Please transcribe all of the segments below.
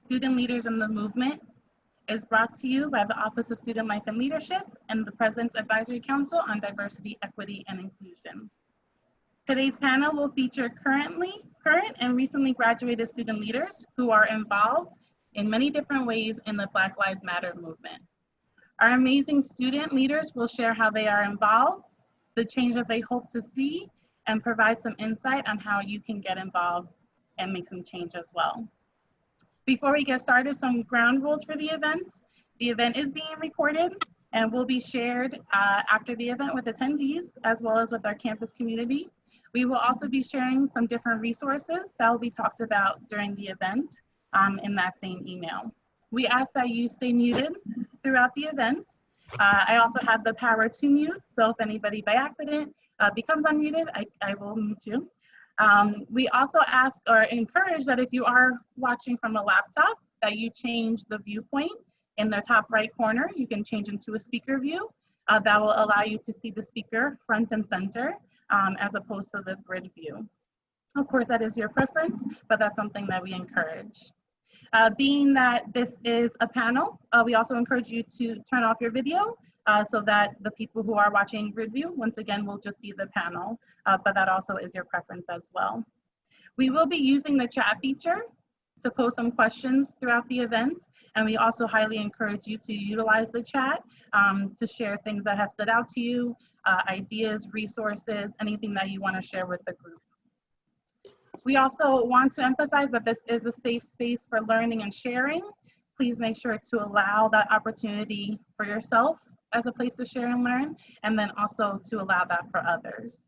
Student Leaders in the Movement is brought to you by the Office of Student Life and Leadership and the President's Advisory Council on Diversity, Equity, and Inclusion. Today's panel will feature current and recently graduated student leaders who are involved in many different ways in the Black Lives Matter movement. Our amazing student leaders will share how they are involved, the change that they hope to see, and provide some insight on how you can get involved and make some change as well. Before we get started, some ground rules for the event. The event is being recorded and will be shared after the event with attendees, as well as with our campus community. We will also be sharing some different resources that will be talked about during the event in that same email. We ask that you stay muted throughout the event. I also have the power to mute, so if anybody by accident becomes unmuted, I will mute you. We also ask or encourage that if you are watching from a laptop, that you change the viewpoint in the top right corner. You can change into a speaker view. That will allow you to see the speaker front and center as opposed to the grid view. Of course, that is your preference, but that's something that we encourage. Being that this is a panel, we also encourage you to turn off your video so that the people who are watching grid view, once again, will just see the panel, but that also is your preference as well. We will be using the chat feature to post some questions throughout the event, and we also highly encourage you to utilize the chat to share things that have stood out to you, ideas, resources, anything that you want to share with the group. We also want to emphasize that this is a safe space for learning and sharing. Please make sure to allow that opportunity for yourself as a place to share and learn, and then also to allow that for others.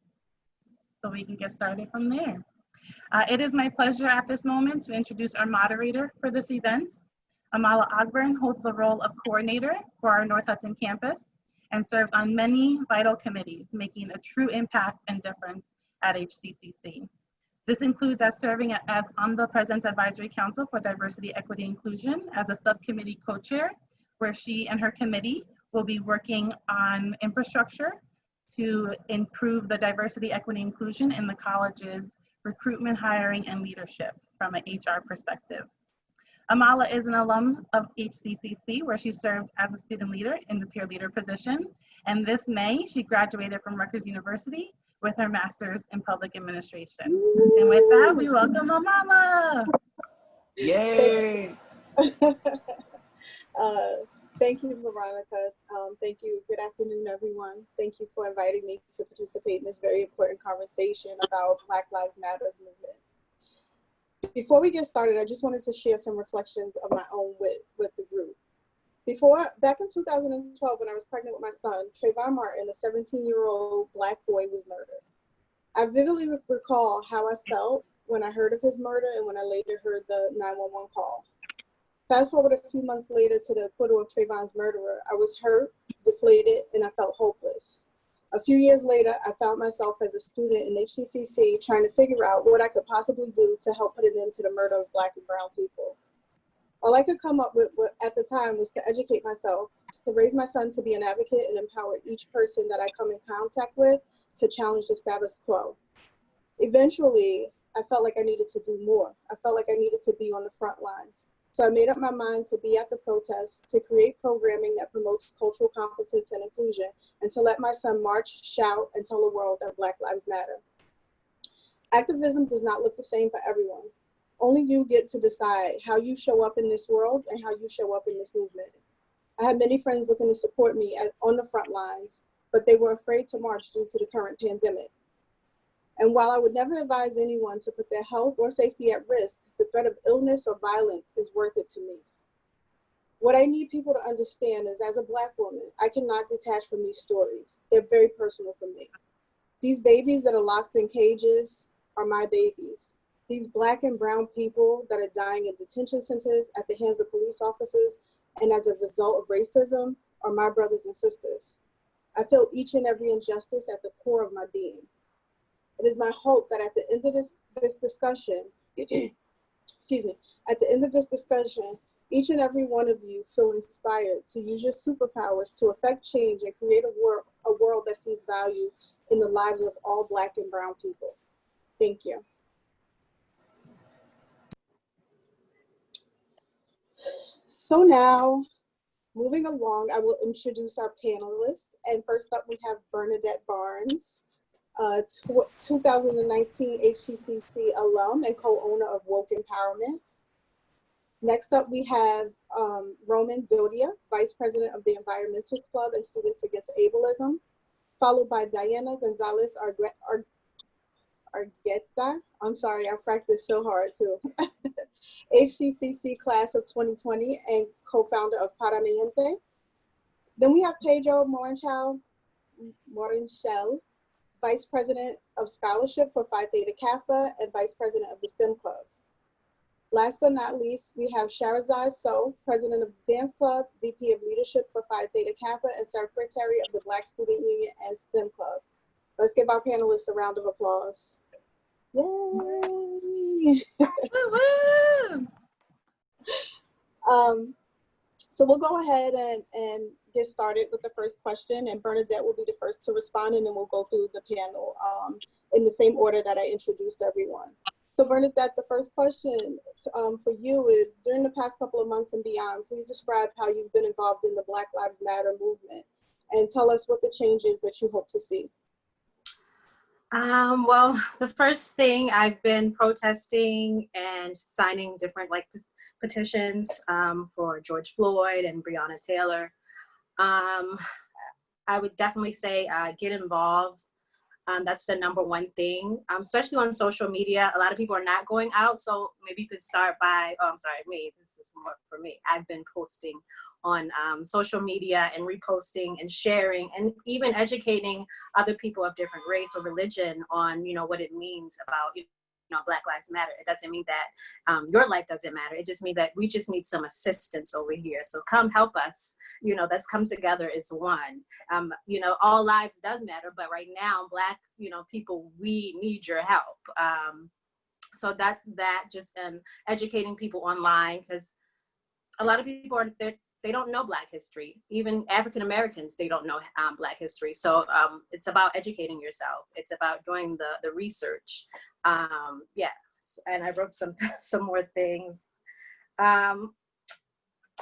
So we can get started from there. It is my pleasure at this moment to introduce our moderator for this event. Amala Ogburn holds the role of coordinator for our North Hudson campus and serves on many vital committees, making a true impact and difference at HCCC. This includes as serving as on the President's Advisory Council for Diversity, Equity, Inclusion as a subcommittee co-chair, where she and her committee will be working on infrastructure to improve the diversity, equity, inclusion in the college's recruitment, hiring, and leadership from an HR perspective. Amala is an alum of HCCC, where she served as a student leader in the peer leader position. And this May, she graduated from Rutgers University with her master's in public administration. And with that, we welcome Amala. Yay! Thank you, Veronica. Thank you. Good afternoon, everyone. Thank you for inviting me to participate in this very important conversation about Black Lives Matter movement. Before we get started, I just wanted to share some reflections of my own with the group. Back in 2012, when I was pregnant with my son, Trayvon Martin, a 17-year-old Black boy, was murdered. I vividly recall how I felt when I heard of his murder and when I later heard the 911 call. Fast forward a few months later to the acquittal of Trayvon's murderer, I was hurt, deflated, and I felt hopeless. A few years later, I found myself as a student in HCCC trying to figure out what I could possibly do to help put an end to the murder of Black and brown people. All I could come up with at the time was to educate myself, to raise my son to be an advocate and empower each person that I come in contact with to challenge the status quo. Eventually, I felt like I needed to do more. I felt like I needed to be on the front lines. So I made up my mind to be at the protests, to create programming that promotes cultural competence and inclusion, and to let my son march, shout, and tell the world that Black Lives Matter. Activism does not look the same for everyone. Only you get to decide how you show up in this world and how you show up in this movement. I had many friends looking to support me on the front lines, but they were afraid to march due to the current pandemic. And while I would never advise anyone to put their health or safety at risk, the threat of illness or violence is worth it to me. What I need people to understand is, as a Black woman, I cannot detach from these stories. They're very personal for me. These babies that are locked in cages are my babies. These Black and brown people that are dying in detention centers at the hands of police officers and as a result of racism are my brothers and sisters. I feel each and every injustice at the core of my being. It is my hope that at the end of this discussion, excuse me, at the end of this discussion, each and every one of you feel inspired to use your superpowers to affect change and create a world that sees value in the lives of all Black and brown people. Thank you. So now, moving along, I will introduce our panelists. And first up, we have Bernadette Barnes, 2019 HCCC alum and co-owner of Woke Empowerment. Next up, we have Roman Dodia, Vice President of the Environmental Club and Students Against Ableism, followed by Diana Gonzalez Argueta. I'm sorry, I practiced so hard too. HCCC class of 2020 and co-founder of Paramiente. Then we have Pedro Morinchel, Vice President of Scholarship for Phi Theta Kappa and Vice President of the STEM Club. Last but not least, we have Sharazad So, President of the Dance Club, VP of Leadership for Phi Theta Kappa, and Secretary of the Black Student Union and STEM Club. Let's give our panelists a round of applause. Yay! So we'll go ahead and get started with the first question, and Bernadette will be the first to respond, and then we'll go through the panel in the same order that I introduced everyone. So Bernadette, the first question for you is, during the past couple of months and beyond, please describe how you've been involved in the Black Lives Matter movement and tell us what the changes that you hope to see. Well, the first thing, I've been protesting and signing different petitions for George Floyd and Breonna Taylor. I would definitely say get involved. That's the number one thing, especially on social media. A lot of people are not going out, so maybe you could start by, this is more for me. I've been posting on social media and reposting and sharing and even educating other people of different race or religion on, what it means about, Black Lives Matter. It doesn't mean that your life doesn't matter. It just means that we just need some assistance over here. So come help us. Let's come together as one. All lives does matter, but right now, Black, people, we need your help. So that just educating people online, because a lot of people they don't know Black history. Even African Americans, they don't know Black history. So it's about educating yourself. It's about doing the research. And I wrote some more things. And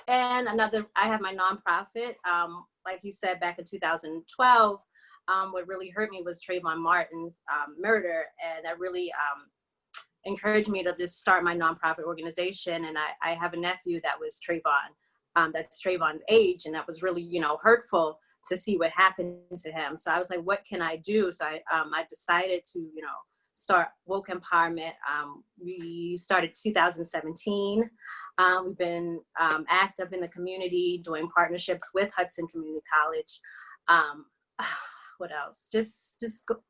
I have my nonprofit. Like you said, back in 2012, what really hurt me was Trayvon Martin's murder. And that really encouraged me to just start my nonprofit organization. And I have a nephew that was Trayvon. That's Trayvon's age, and that was really, hurtful to see what happened to him. So I was like, what can I do? So I decided to, start Woke Empowerment. We started 2017. We've been active in the community, doing partnerships with Hudson Community College. What else? Just go.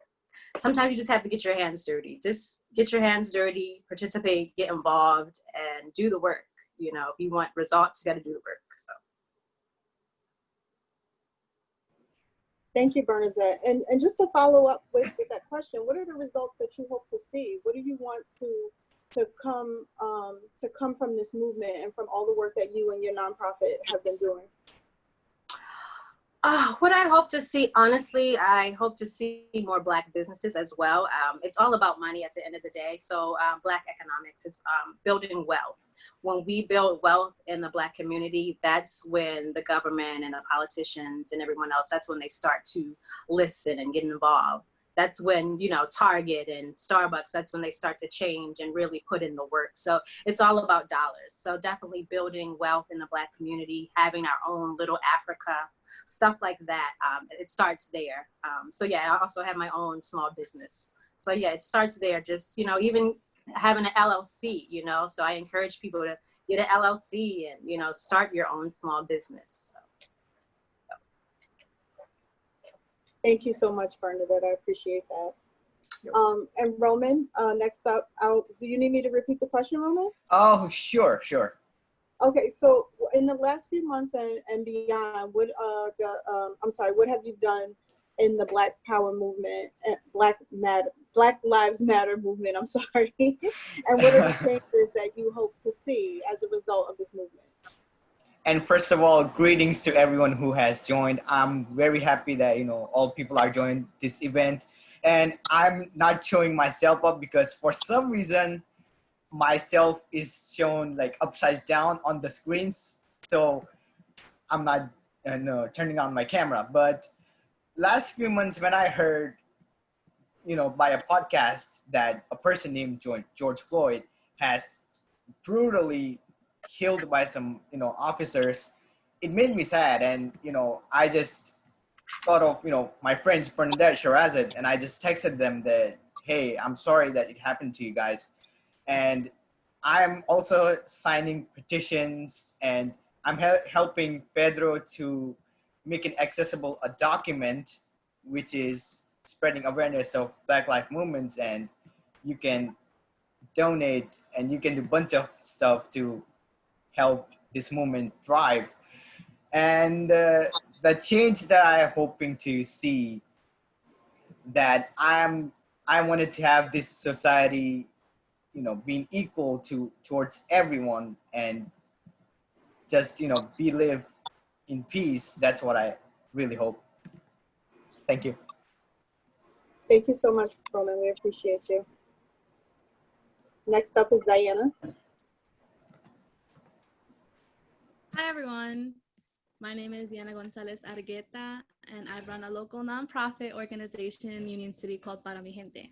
Sometimes you just have to get your hands dirty. Just get your hands dirty, participate, get involved, and do the work. If you want results, you got to do the work. So. Thank you, Bernadette. And just to follow up with that question, what are the results that you hope to see? What do you want to come from this movement and from all the work that you and your nonprofit have been doing? What I hope to see, honestly, I hope to see more Black businesses as well. It's all about money at the end of the day. So Black economics is building wealth. When we build wealth in the Black community, that's when the government and the politicians and everyone else, that's when they start to listen and get involved. That's when, Target and Starbucks, that's when they start to change and really put in the work. So it's all about dollars. So definitely building wealth in the Black community, having our own little Africa, stuff like that. It starts there. I also have my own small business. So it starts there. Just, even having an LLC, so I encourage people to get an LLC and, start your own small business. Thank you so much, Bernadette. I appreciate that. And Roman, next up, do you need me to repeat the question, Roman? Oh, sure. Okay, so in the last few months and beyond, what have you done in the Black Power movement, Black Lives Matter movement, I'm sorry, and what are the changes that you hope to see as a result of this movement? And first of all, greetings to everyone who has joined. I'm very happy that, all people are joining this event. And I'm not showing myself up because for some reason, myself is shown like upside down on the screens. so I'm not no, turning on my camera. But last few months, when I heard, by a podcast that a person named George Floyd has brutally killed by some, officers, it made me sad. And, I just thought of, my friends Bernadette, Shirazad, and I just texted them that, hey, I'm sorry that it happened to you guys. And I'm also signing petitions, and I'm helping Pedro to make it accessible a document which is spreading awareness of Black Lives movements, and you can donate and you can do a bunch of stuff to help this movement thrive. And the change that I'm hoping to see, that I wanted to have this society, being equal towards everyone, and just, be live in peace. That's what I really hope. Thank you. Thank you so much, Roman. We appreciate you. Next up is Diana. Hi, everyone. My name is Diana Gonzalez Argueta, and I run a local nonprofit organization in Union City called Para Mi Gente.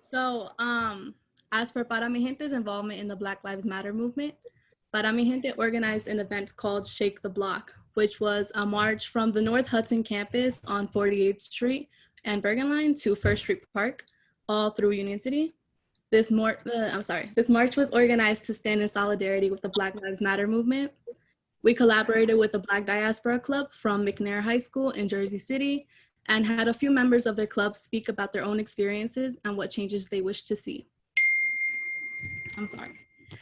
So, as for Para Mi Gente's involvement in the Black Lives Matter movement, Para Mi Gente organized an event called Shake the Block, which was a march from the North Hudson campus on 48th Street and Bergen Line to First Street Park, all through Union City. This march was organized to stand in solidarity with the Black Lives Matter movement. We collaborated with the Black Diaspora Club from McNair High School in Jersey City and had a few members of their club speak about their own experiences and what changes they wish to see.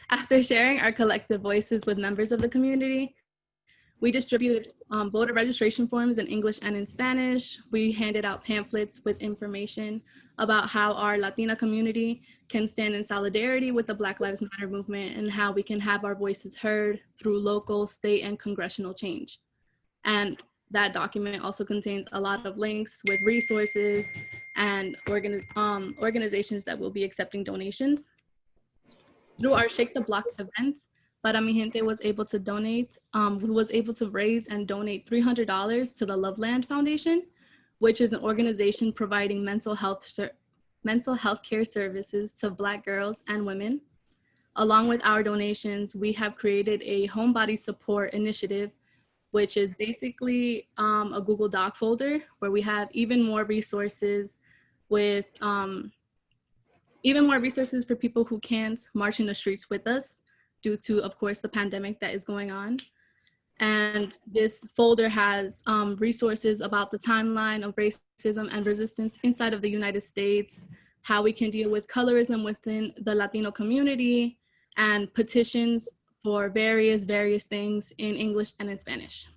After sharing our collective voices with members of the community, we distributed voter registration forms in English and in Spanish. We handed out pamphlets with information about how our Latina community can stand in solidarity with the Black Lives Matter movement and how we can have our voices heard through local, state, and congressional change. And that document also contains a lot of links with resources and organizations that will be accepting donations. Through our Shake the Block events, Para Mi Gente was able to raise and donate $300 to the Loveland Foundation, which is an organization providing mental health care services to Black girls and women. Along with our donations, we have created a homebody support initiative, which is basically a Google Doc folder where we have even more resources for people who can't march in the streets with us due to, of course, the pandemic that is going on. And this folder has resources about the timeline of racism and resistance inside of the United States, how we can deal with colorism within the Latino community, and petitions for various things in English and in Spanish.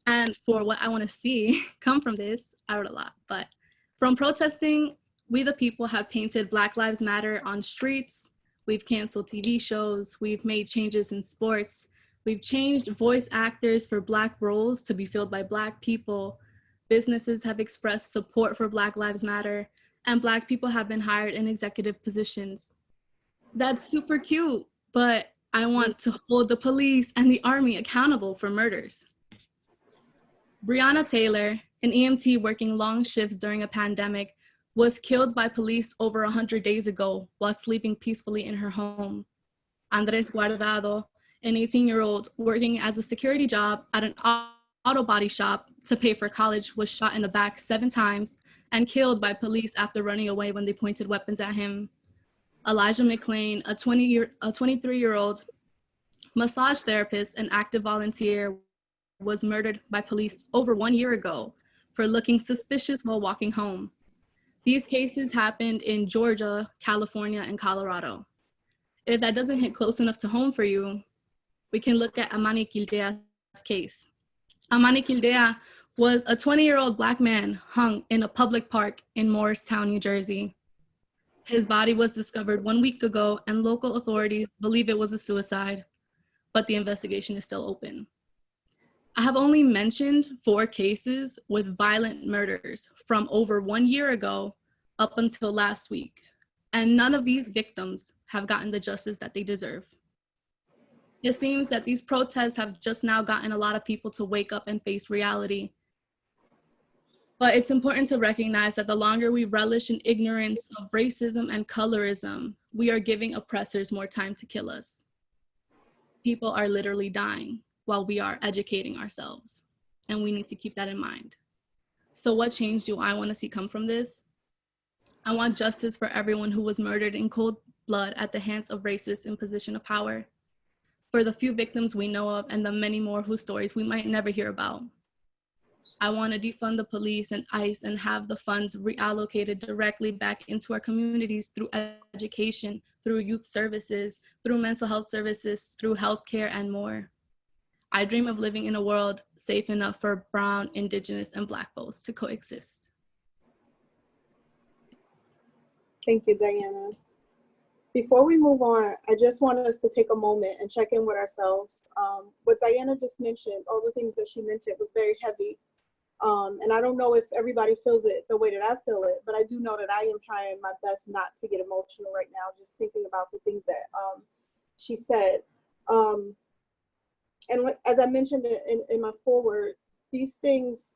And for what I want to see come from this, I wrote a lot, but from protesting, we the people have painted Black Lives Matter on streets, we've canceled TV shows, we've made changes in sports, we've changed voice actors for Black roles to be filled by Black people, businesses have expressed support for Black Lives Matter, and Black people have been hired in executive positions. That's super cute, but I want to hold the police and the army accountable for murders. Breonna Taylor, an EMT working long shifts during a pandemic, was killed by police over 100 days ago while sleeping peacefully in her home. Andres Guardado, an 18-year-old working as a security job at an auto body shop to pay for college, was shot in the back 7 times and killed by police after running away when they pointed weapons at him. Elijah McClain, a 23-year-old massage therapist and active volunteer, was murdered by police over 1 year ago for looking suspicious while walking home. These cases happened in Georgia, California, and Colorado. If that doesn't hit close enough to home for you, we can look at Amani Kildea's case. Amani Kildea was a 20-year-old Black man hung in a public park in Morristown, New Jersey. His body was discovered 1 week ago, and local authorities believe it was a suicide, but the investigation is still open. I have only mentioned 4 cases with violent murders from over 1 year ago up until last week. And none of these victims have gotten the justice that they deserve. It seems that these protests have just now gotten a lot of people to wake up and face reality. But it's important to recognize that the longer we relish in ignorance of racism and colorism, we are giving oppressors more time to kill us. People are literally dying while we are educating ourselves, and we need to keep that in mind. So what change do I want to see come from this? I want justice for everyone who was murdered in cold blood at the hands of racists in position of power, for the few victims we know of and the many more whose stories we might never hear about. I want to defund the police and ICE and have the funds reallocated directly back into our communities through education, through youth services, through mental health services, through healthcare, and more. I dream of living in a world safe enough for Brown, Indigenous, and Black folks to coexist. Thank you, Diana. Before we move on, I just want us to take a moment and check in with ourselves. What Diana just mentioned, all the things that she mentioned was very heavy. And I don't know if everybody feels it the way that I feel it, but I do know that I am trying my best not to get emotional right now, just thinking about the things that she said. And as I mentioned in my foreword, these things,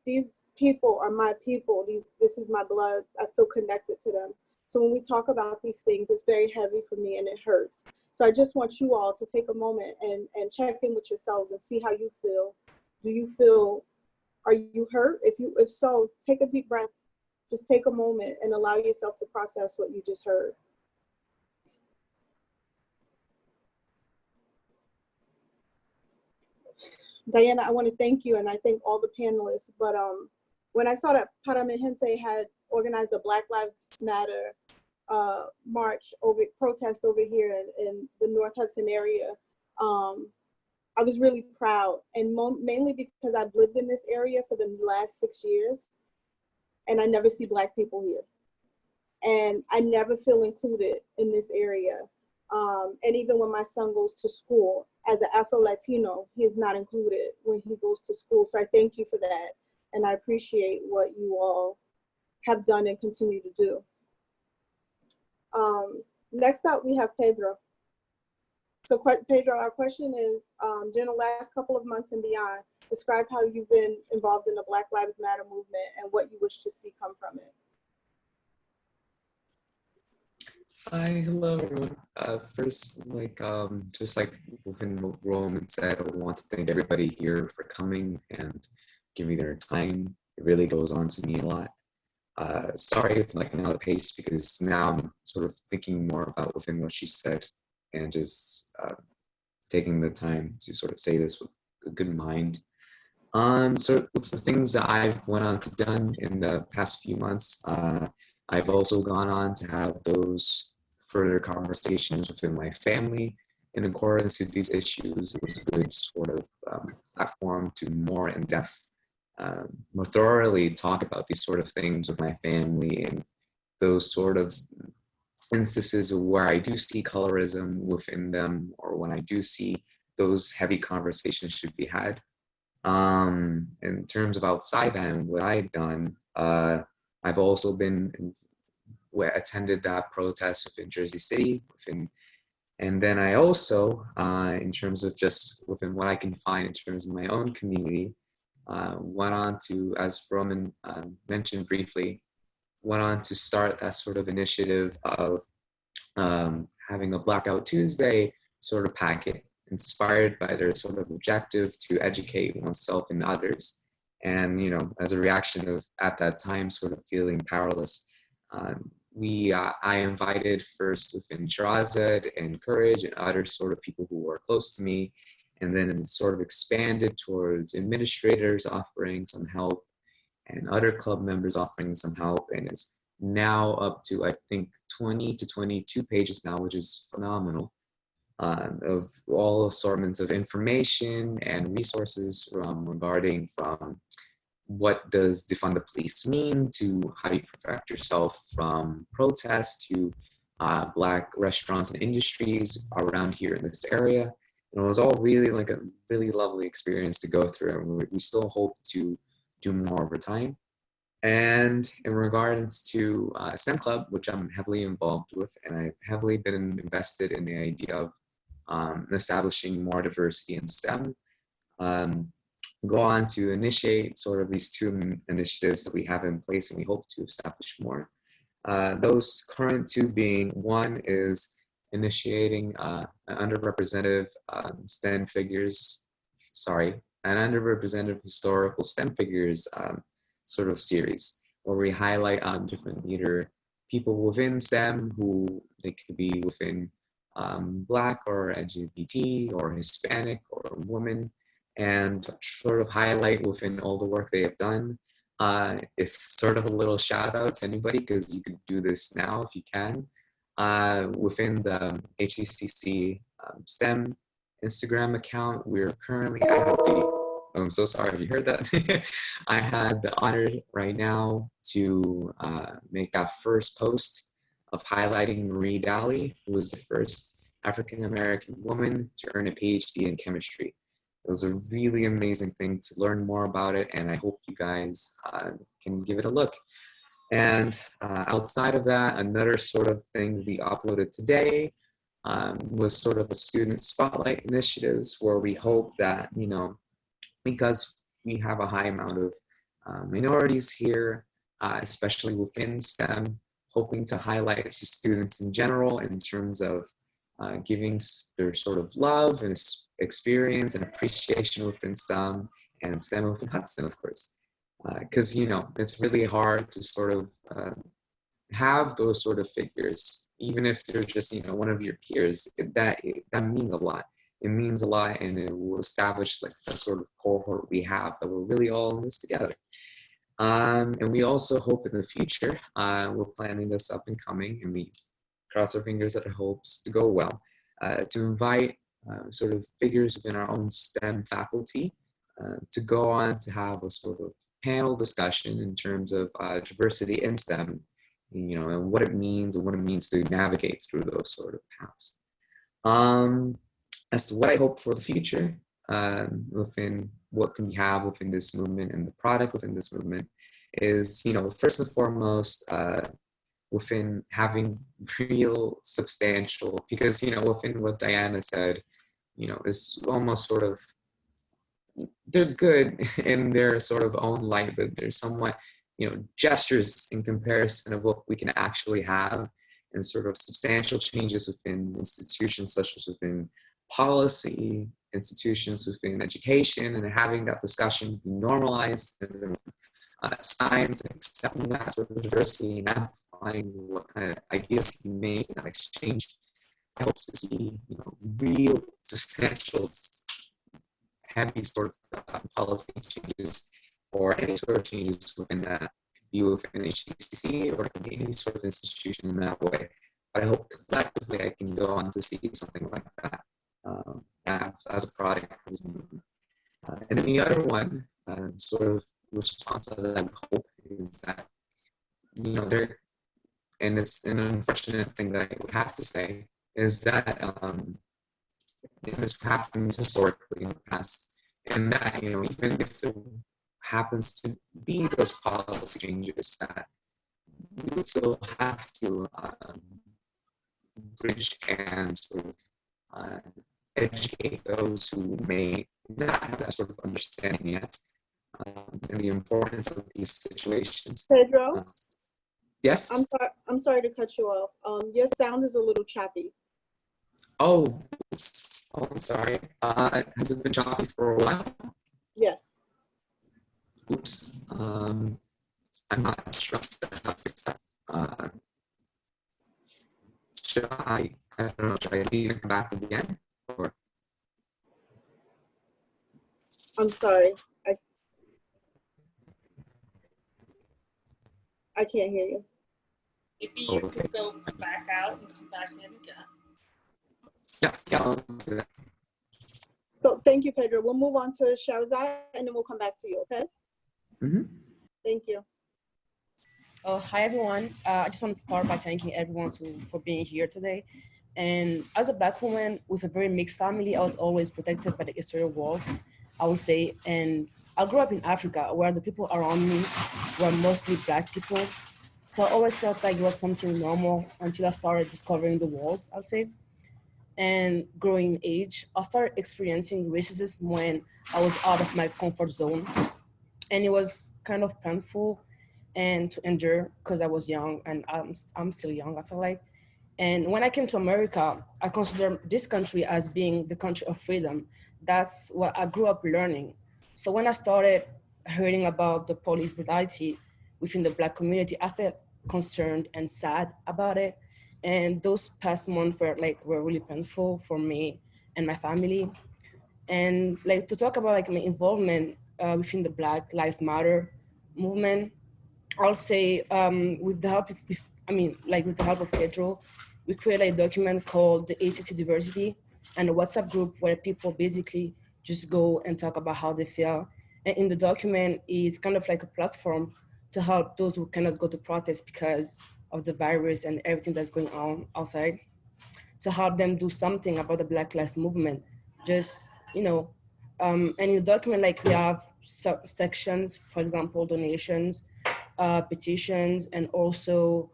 these people are my people. This is my blood. I feel connected to them. So when we talk about these things, it's very heavy for me and it hurts. So I just want you all to take a moment and check in with yourselves and see how you feel. Do you feel, are you hurt? If so, take a deep breath. Just take a moment and allow yourself to process what you just heard. Diana, I want to thank you, and I thank all the panelists. But when I saw that Paramahente had organized a Black Lives Matter protest over here in the North Hudson area, I was really proud, and mainly because I've lived in this area for the last 6 years, and I never see Black people here. And I never feel included in this area. And even when my son goes to school, as an Afro-Latino, he is not included when he goes to school. So I thank you for that. And I appreciate what you all have done and continue to do. Next up, we have Pedro. So Pedro, our question is, during the last couple of months and beyond, describe how you've been involved in the Black Lives Matter movement and what you wish to see come from it. Hi, hello everyone. First, just like within what Roman said, I want to thank everybody here for coming and giving their time. It really goes on to me a lot. Sorry if I'm out of pace, because now I'm sort of thinking more about within what she said and just taking the time to sort of say this with a good mind. So with the things that I've went on to done in the past few months, I've also gone on to have those further conversations within my family in accordance with these issues. It was a good sort of platform to more in-depth, more thoroughly talk about these sort of things with my family, and those sort of instances where I do see colorism within them, or when I do see those heavy conversations should be had. In terms of outside that and what I've done, I've also attended that protest within Jersey City, and then I also, in terms of just within what I can find in terms of my own community, went on to, as Roman mentioned briefly, went on to start that sort of initiative of having a Blackout Tuesday sort of packet, inspired by their sort of objective to educate oneself and others. And, you know, as a reaction of, at that time, sort of feeling powerless, I invited first within Shirazad and Courage and other sort of people who were close to me, and then sort of expanded towards administrators offering some help and other club members offering some help, and it's now up to, I think, 20 to 22 pages now, which is phenomenal, of all assortments of information and resources regarding from what does defund the police mean, to how you protect yourself from protests, to Black restaurants and industries around here in this area. And it was all really like a really lovely experience to go through, and we still hope to do more over time. And in regards to STEM Club, which I'm heavily involved with, and I've heavily been invested in the idea of establishing more diversity in STEM, go on to initiate sort of these two initiatives that we have in place, and we hope to establish more. Those current two being, one is initiating an underrepresented historical STEM figures sort of series, where we highlight different either people within STEM who they could be within Black or LGBT or Hispanic or women, and sort of highlight within all the work they have done. If sort of a little shout out to anybody, because you could do this now if you can, within the HCCC STEM Instagram account, we're currently at the, I'm so sorry if you heard that. I had the honor right now to make that first post of highlighting Marie Daly, who was the first African-American woman to earn a PhD in chemistry. It was a really amazing thing to learn more about it, and I hope you guys can give it a look. And outside of that, another sort of thing we uploaded today was sort of a student spotlight initiatives, where we hope that, you know, because we have a high amount of minorities here, especially within STEM, hoping to highlight to students in general in terms of giving their sort of love and experience and appreciation within STEM, and STEM within Hudson, of course. Because, you know, it's really hard to sort of have those sort of figures, even if they're just, you know, one of your peers. That means a lot. It means a lot, and it will establish like the sort of cohort we have, that we're really all in this together. And we also hope in the future, we're planning this up and coming, and we cross our fingers that it hopes to go well, to invite sort of figures within our own STEM faculty to go on to have a sort of panel discussion in terms of diversity in STEM, you know, and what it means to navigate through those sort of paths. As to what I hope for the future, within what can we have within this movement and the product within this movement is, you know, first and foremost, within having real substantial, because, you know, within what Diana said, you know, is almost sort of, they're good in their sort of own light, but they're somewhat, you know, gestures in comparison of what we can actually have, and sort of substantial changes within institutions such as within policy, institutions within education, and having that discussion be normalized, and science, and accepting that sort of diversity, and amplifying what kind of ideas can be made in that exchange. I hope to see, you know, real substantial heavy sort of policy changes, or any sort of changes within that, could be within HCCC, or it could be any sort of institution in that way. But I hope collectively I can go on to see something like that as a product of this movement. And then the other one, sort of response that I would hope is that, you know, there, and it's an unfortunate thing that I would have to say, is that this happens historically in the past, and that, you know, even if there happens to be those policy changes, that we would still have to bridge and sort of educate those who may not have that sort of understanding yet, and the importance of these situations. Pedro? Yes? I'm sorry to cut you off. Your sound is a little choppy. Oh, oops. Oh, I'm sorry. Has it been choppy for a while? Yes. Oops. I'm not sure how to fix that. I don't know, should I leave and come back again? Or? I'm sorry. I can't hear you. If you could go back out and come back in again. Yeah, I'll do that. So thank you, Pedro. We'll move on to Shahrazad, and then we'll come back to you, okay? Mm-hmm. Thank you. Oh, hi, everyone. I just want to start by thanking everyone for being here today. And as a Black woman with a very mixed family, I was always protected by the exterior world, I would say. And I grew up in Africa where the people around me were mostly Black people. So I always felt like it was something normal until I started discovering the world, I'll say. And growing in age, I started experiencing racism when I was out of my comfort zone. And it was kind of painful and to endure because I was young and I'm still young, I feel like. And when I came to America, I consider this country as being the country of freedom. That's what I grew up learning. So when I started hearing about the police brutality within the Black community, I felt concerned and sad about it. And those past months were really painful for me and my family. And like to talk about like my involvement within the Black Lives Matter movement, I'll say with the help of, with the help of Pedro, we created a document called the ACC Diversity and a WhatsApp group where people basically just go and talk about how they feel. And in the document is kind of like a platform to help those who cannot go to protest because of the virus and everything that's going on outside, to help them do something about the Black Lives Movement. Just, and in the document, like we have sections, for example, donations, petitions, and also,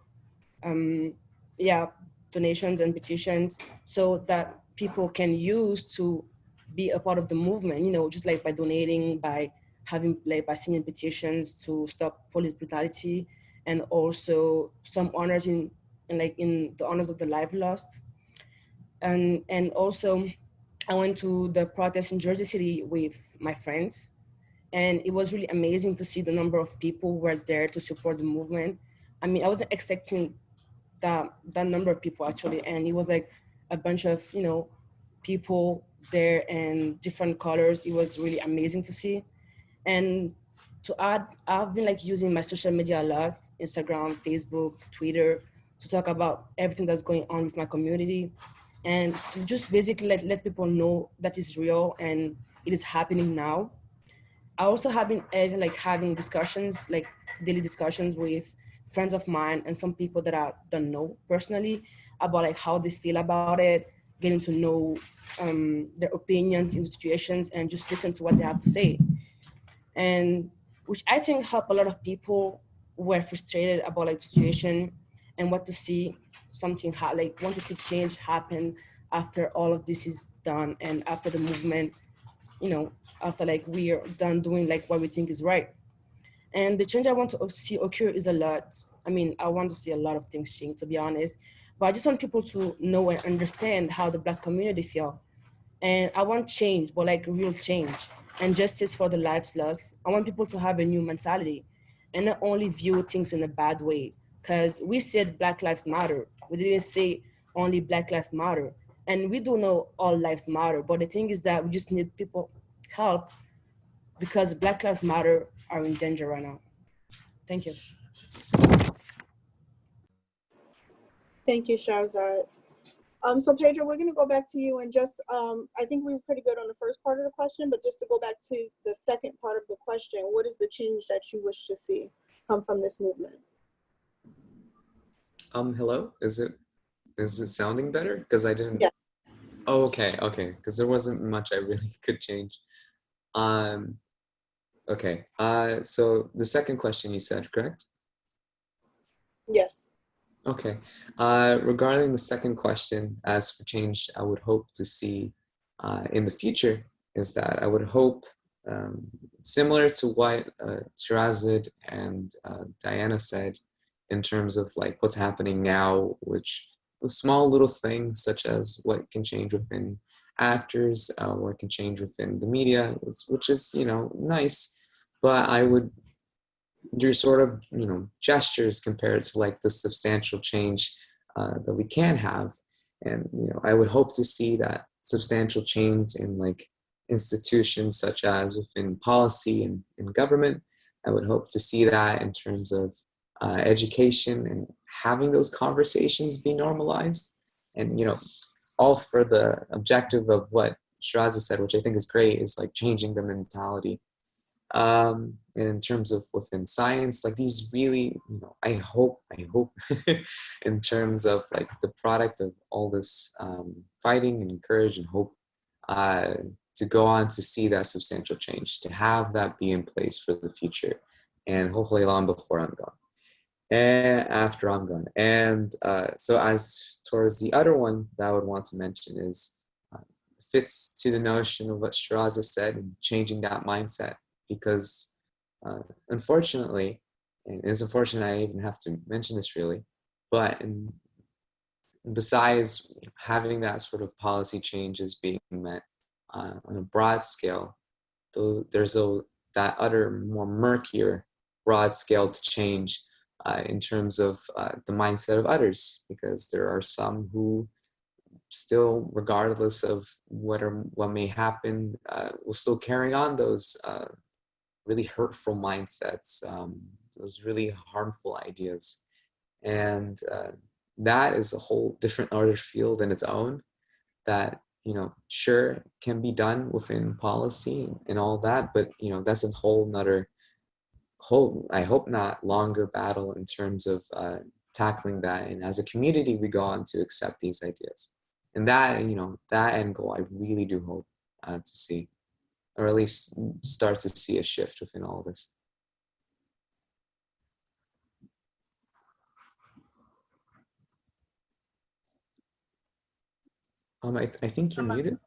um, yeah, donations and petitions, so that people can use to be a part of the movement, just like by donating, by having, like by signing petitions to stop police brutality, and also some honors in the honors of the life lost. And also I went to the protest in Jersey City with my friends, and it was really amazing to see the number of people who were there to support the movement. I mean, I wasn't expecting that number of people actually, and it was like a bunch of people there and different colors. It was really amazing to see. And to add, I've been like using my social media a lot, Instagram, Facebook, Twitter, to talk about everything that's going on with my community, and to just basically let people know that it's real and it is happening now. I also have been having discussions, like daily discussions with friends of mine and some people that I don't know personally about like how they feel about it, getting to know their opinions in the situations and just listen to what they have to say. And which I think help a lot of people who were frustrated about like the situation and want to see want to see change happen after all of this is done and after the movement, after like we are done doing like what we think is right. And the change I want to see occur is a lot. I mean, I want to see a lot of things change, to be honest. But I just want people to know and understand how the Black community feel. And I want change, but like real change and justice for the lives lost. I want people to have a new mentality and not only view things in a bad way. Because we said Black Lives Matter. We didn't say only Black Lives Matter. And we do know all lives matter. But the thing is that we just need people help because Black Lives Matter are in danger right now. Thank you. Thank you, Shahzad. So Pedro, we're gonna go back to you and just, I think we were pretty good on the first part of the question, but just to go back to the second part of the question, what is the change that you wish to see come from this movement? Hello, is it sounding better? Because I didn't. Yeah. Oh, okay, because there wasn't much I really could change. Okay, so the second question you said, correct? Yes. Okay, regarding the second question, as for change I would hope to see in the future is that I would hope, similar to what Shirazad and Diana said, in terms of like what's happening now, which the small little things such as what can change within actors, what can change within the media, which is, nice, but I would do sort of, gestures compared to like the substantial change that we can have. And, I would hope to see that substantial change in like institutions such as within policy and in government. I would hope to see that in terms of education and having those conversations be normalized. And, all for the objective of what Shiraza said, which I think is great, is like changing the mentality. And in terms of within science, like these really, I hope in terms of like the product of all this fighting and courage and hope, to go on to see that substantial change, to have that be in place for the future, and hopefully long before I'm gone and after I'm gone. And so as towards the other one that I would want to mention is fits to the notion of what Shiraza said and changing that mindset, because unfortunately, and it's unfortunate I even have to mention this really, but besides having that sort of policy changes being met on a broad scale, though there's that other more murkier broad scale to change in terms of the mindset of others, because there are some who still, regardless of what may happen, will still carry on those really hurtful mindsets, those really harmful ideas. And that is a whole different other field in its own that, sure can be done within policy and all that, but, that's a I hope not longer battle in terms of tackling that. And as a community, we go on to accept these ideas. And that, that end goal, I really do hope to see, or at least start to see a shift within all this. I think you're muted.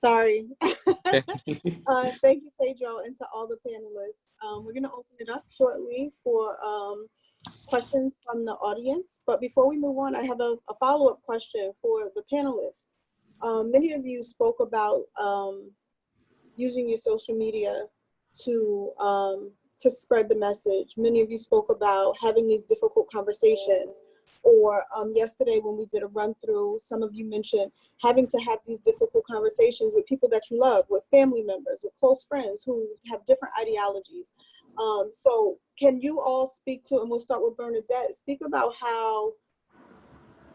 Sorry. Thank you, Pedro, and to all the panelists. We're going to open it up shortly for questions from the audience. But before we move on, I have a follow-up question for the panelists. Many of you spoke about using your social media to spread the message. Many of you spoke about having these difficult conversations. Or yesterday when we did a run through, some of you mentioned having to have these difficult conversations with people that you love, with family members, with close friends who have different ideologies. So can you all speak to, and we'll start with Bernadette, speak about how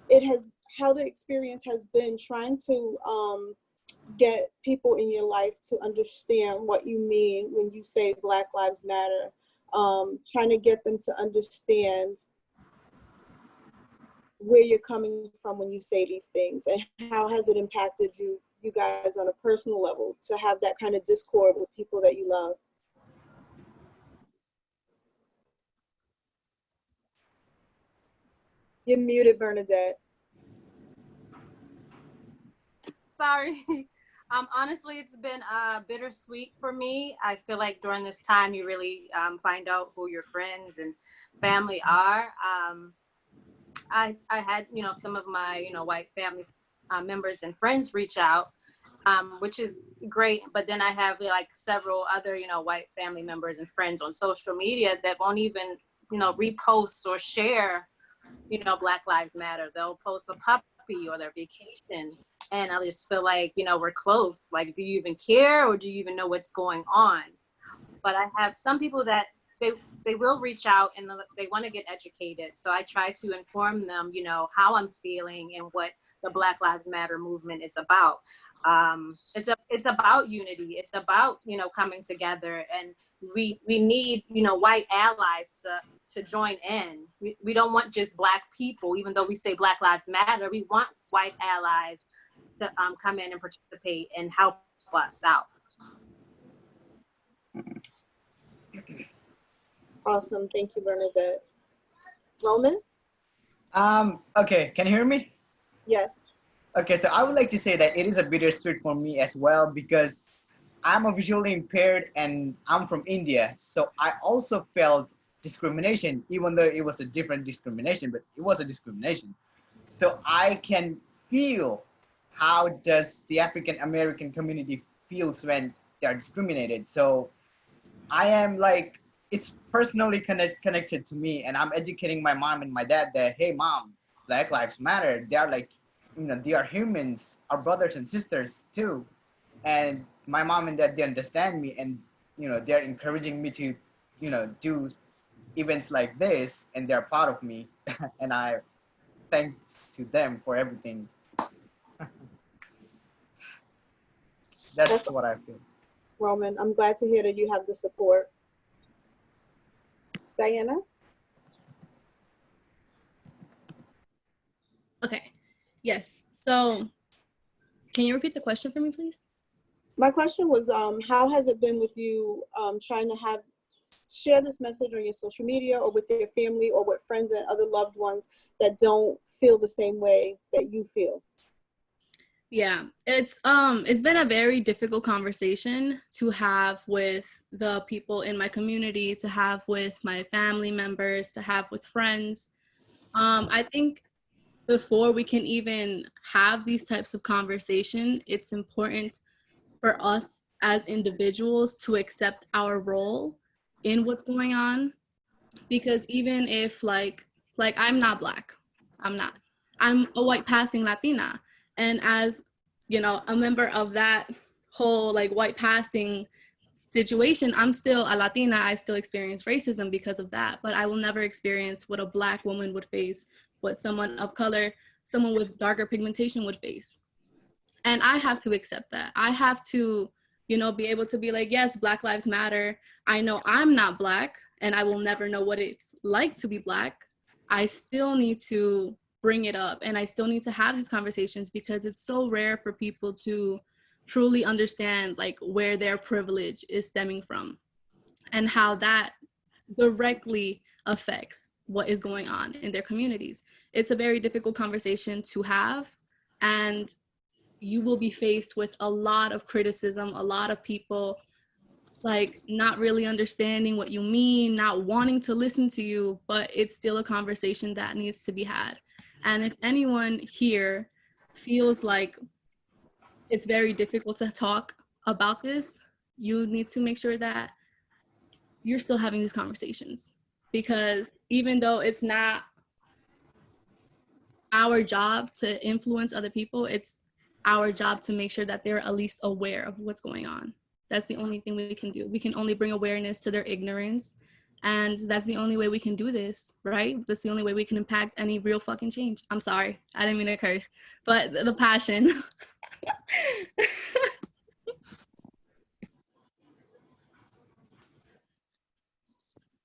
the experience has been trying to get people in your life to understand what you mean when you say Black Lives Matter, trying to get them to understand where you're coming from when you say these things, and how has it impacted you guys on a personal level to have that kind of discord with people that you love? You're muted, Bernadette. Sorry. Honestly, it's been bittersweet for me. I feel like during this time, you really find out who your friends and family are. I had, some of my, white family members and friends reach out, which is great. But then I have like several other, white family members and friends on social media that won't even, repost or share, Black Lives Matter. They'll post a puppy or their vacation. And I just feel like, we're close. Like, do you even care, or do you even know what's going on? But I have some people that they will reach out and they want to get educated. So I try to inform them, how I'm feeling and what the Black Lives Matter movement is about. It's about unity. It's about, coming together, and we need, white allies to join in. We don't want just Black people, even though we say Black Lives Matter, we want white allies to come in and participate and help us out. Awesome. Thank you, Bernadette. Roman? Okay, can you hear me? Yes. Okay, so I would like to say that it is a bittersweet for me as well, because I'm a visually impaired and I'm from India. So I also felt discrimination, even though it was a different discrimination, but it was a discrimination. So I can feel how does the African American community feels when they are discriminated. So I am like, it's personally connected to me, and I'm educating my mom and my dad that, hey mom, Black Lives Matter. They are like, they are humans, our brothers and sisters too. And my mom and dad, they understand me, and they're encouraging me to, do events like this, and they're proud of me. And I thanks to them for everything. That's what I feel. Roman, I'm glad to hear that you have the support. Diana? Okay, yes. So Can you repeat the question for me, please? My question was, how has it been with you trying to share this message on your social media or with your family or with friends and other loved ones that don't feel the same way that you feel? Yeah, it's been a very difficult conversation to have with the people in my community, to have with my family members, to have with friends. I think before we can even have these types of conversation, it's important for us as individuals to accept our role in what's going on. Because even if like I'm not Black, I'm a white passing Latina, and as you know, a member of that whole like white passing situation, I'm still a Latina. I still experience racism because of that, but I will never experience what a Black woman would face, what someone of color, someone with darker pigmentation would face. And I have to accept that. I have to, you know, be able to be like, yes, Black Lives Matter. I know I'm not Black and I will never know what it's like to be Black. I still need to bring it up and I still need to have these conversations because it's so rare for people to truly understand like where their privilege is stemming from and how that directly affects what is going on in their communities. It's a very difficult conversation to have, and you will be faced with a lot of criticism, a lot of people like not really understanding what you mean, not wanting to listen to you, but it's still a conversation that needs to be had. And if anyone here feels like it's very difficult to talk about this, you need to make sure that you're still having these conversations, because even though it's not our job to influence other people, it's our job to make sure that they're at least aware of what's going on. That's the only thing we can do. We can only bring awareness to their ignorance, and that's the only way we can do this, right? That's the only way we can impact any real fucking change. I'm sorry, I didn't mean to curse, but the passion.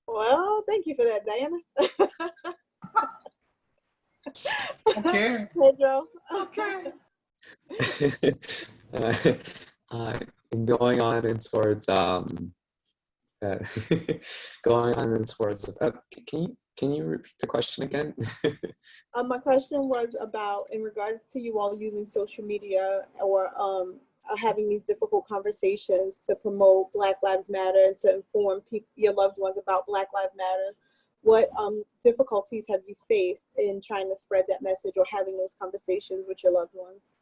Well, thank you for that, Diana. Okay. Pedro. Okay. Going on in towards going on in towards can you repeat the question again? My question was about in regards to you all using social media or having these difficult conversations to promote Black Lives Matter and to inform your loved ones about Black Lives Matter. What difficulties have you faced in trying to spread that message or having those conversations with your loved ones?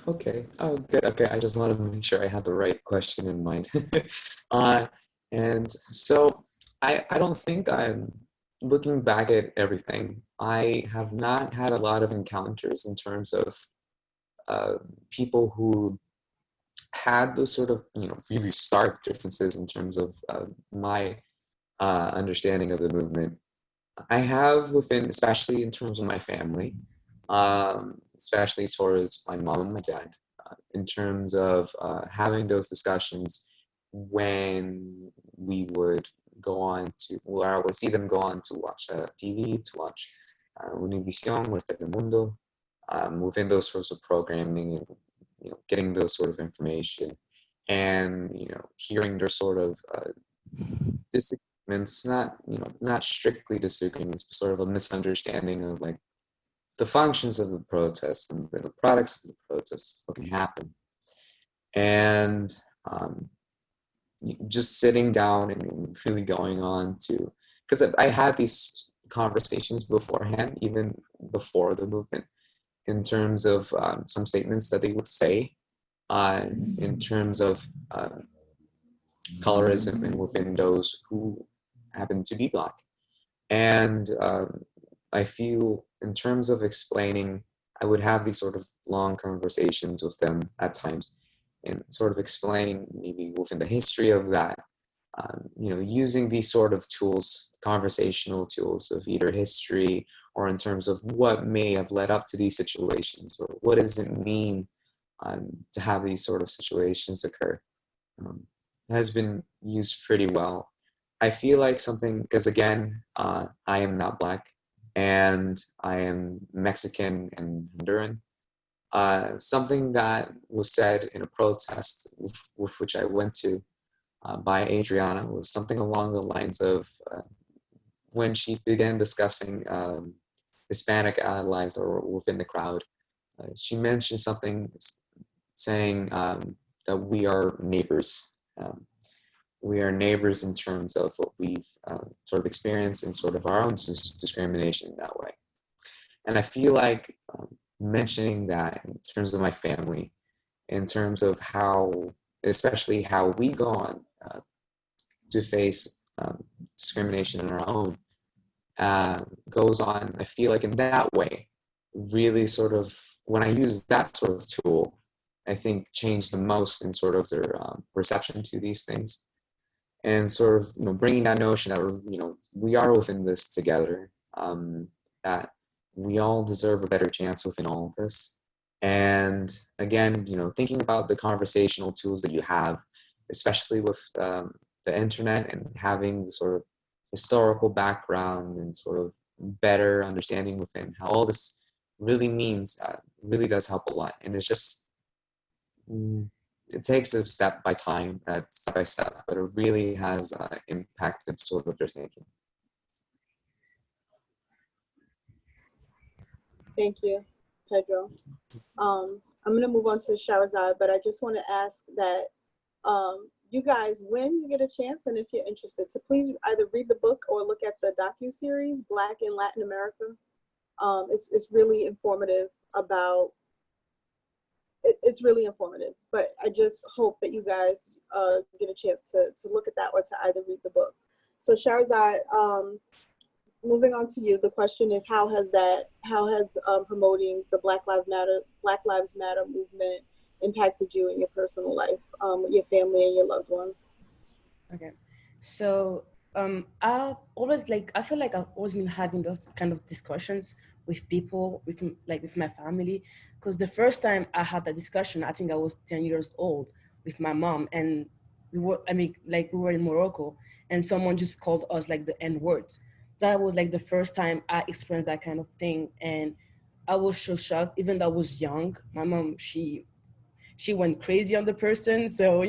Okay. Oh, good. Okay. I just wanted to make sure I had the right question in mind. And so I don't think I'm looking back at everything. I have not had a lot of encounters in terms of people who had those sort of, really stark differences in terms of my understanding of the movement. I have within, especially in terms of my family, especially towards my mom and my dad, in terms of having those discussions when we would go on to, or I would see them go on to watch TV, to watch Univision or Telemundo, within those sorts of programming and getting those sort of information, and hearing their sort of disagreements, not strictly disagreements, but sort of a misunderstanding of like the functions of the protest and the products of the protest, what can happen, and just sitting down and really going on to, because I had these conversations beforehand, even before the movement, in terms of some statements that they would say in terms of colorism and within those who happen to be Black. And I feel in terms of explaining, I would have these sort of long conversations with them at times and sort of explaining maybe within the history of that, using these sort of tools, conversational tools of either history or in terms of what may have led up to these situations or what does it mean to have these sort of situations occur, has been used pretty well. I feel like something, because again, I am not Black and I am Mexican and Honduran. something that was said in a protest with which I went to by Adriana was something along the lines of when she began discussing Hispanic allies that were within the crowd. She mentioned something saying that we are neighbors. We are neighbors in terms of what we've sort of experienced and sort of our own discrimination in that way. And I feel like mentioning that in terms of my family, in terms of how, especially how we go on to face discrimination on our own, goes on, I feel like in that way, really sort of, when I use that sort of tool, I think changed the most in sort of their perception to these things. And sort of, bringing that notion that, we are within this together, that we all deserve a better chance within all of this. And again, thinking about the conversational tools that you have, especially with the internet and having the sort of historical background and sort of better understanding within how all this really means, really does help a lot. And it's just, it takes a step by step, but it really has impacted sort of their thinking. Thank you, Pedro. I'm gonna move on to Shahrazad, but I just want to ask that you guys, when you get a chance and if you're interested, to please either read the book or look at the docu-series, Black in Latin America. It's really informative about, it's really informative, but I just hope that you guys get a chance to look at that or to either read the book. So Shahrazad, moving on to you, the question is, how has promoting the Black Lives Matter movement impacted you in your personal life, with your family and your loved ones? Okay, so I feel like I've always been having those kind of discussions with people, with my family, because the first time I had that discussion, I think I was 10 years old with my mom, and we were in Morocco, and someone just called us like the N word. That was like the first time I experienced that kind of thing, and I was so shocked. Even though I was young, my mom, she went crazy on the person. So,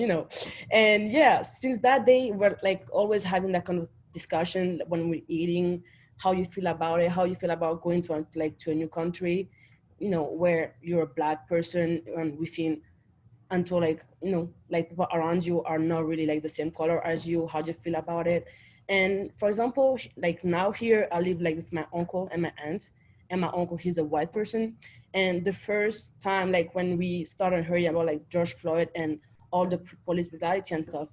and yeah, since that day, we're like always having that kind of discussion when we're eating, how you feel about it, how you feel about going to a new country, where you're a Black person and within, until people around you are not really like the same color as you, how do you feel about it? And for example, like now here I live like with my uncle and my aunt, and my uncle, he's a white person. And the first time, like when we started hearing about like George Floyd and all the police brutality and stuff,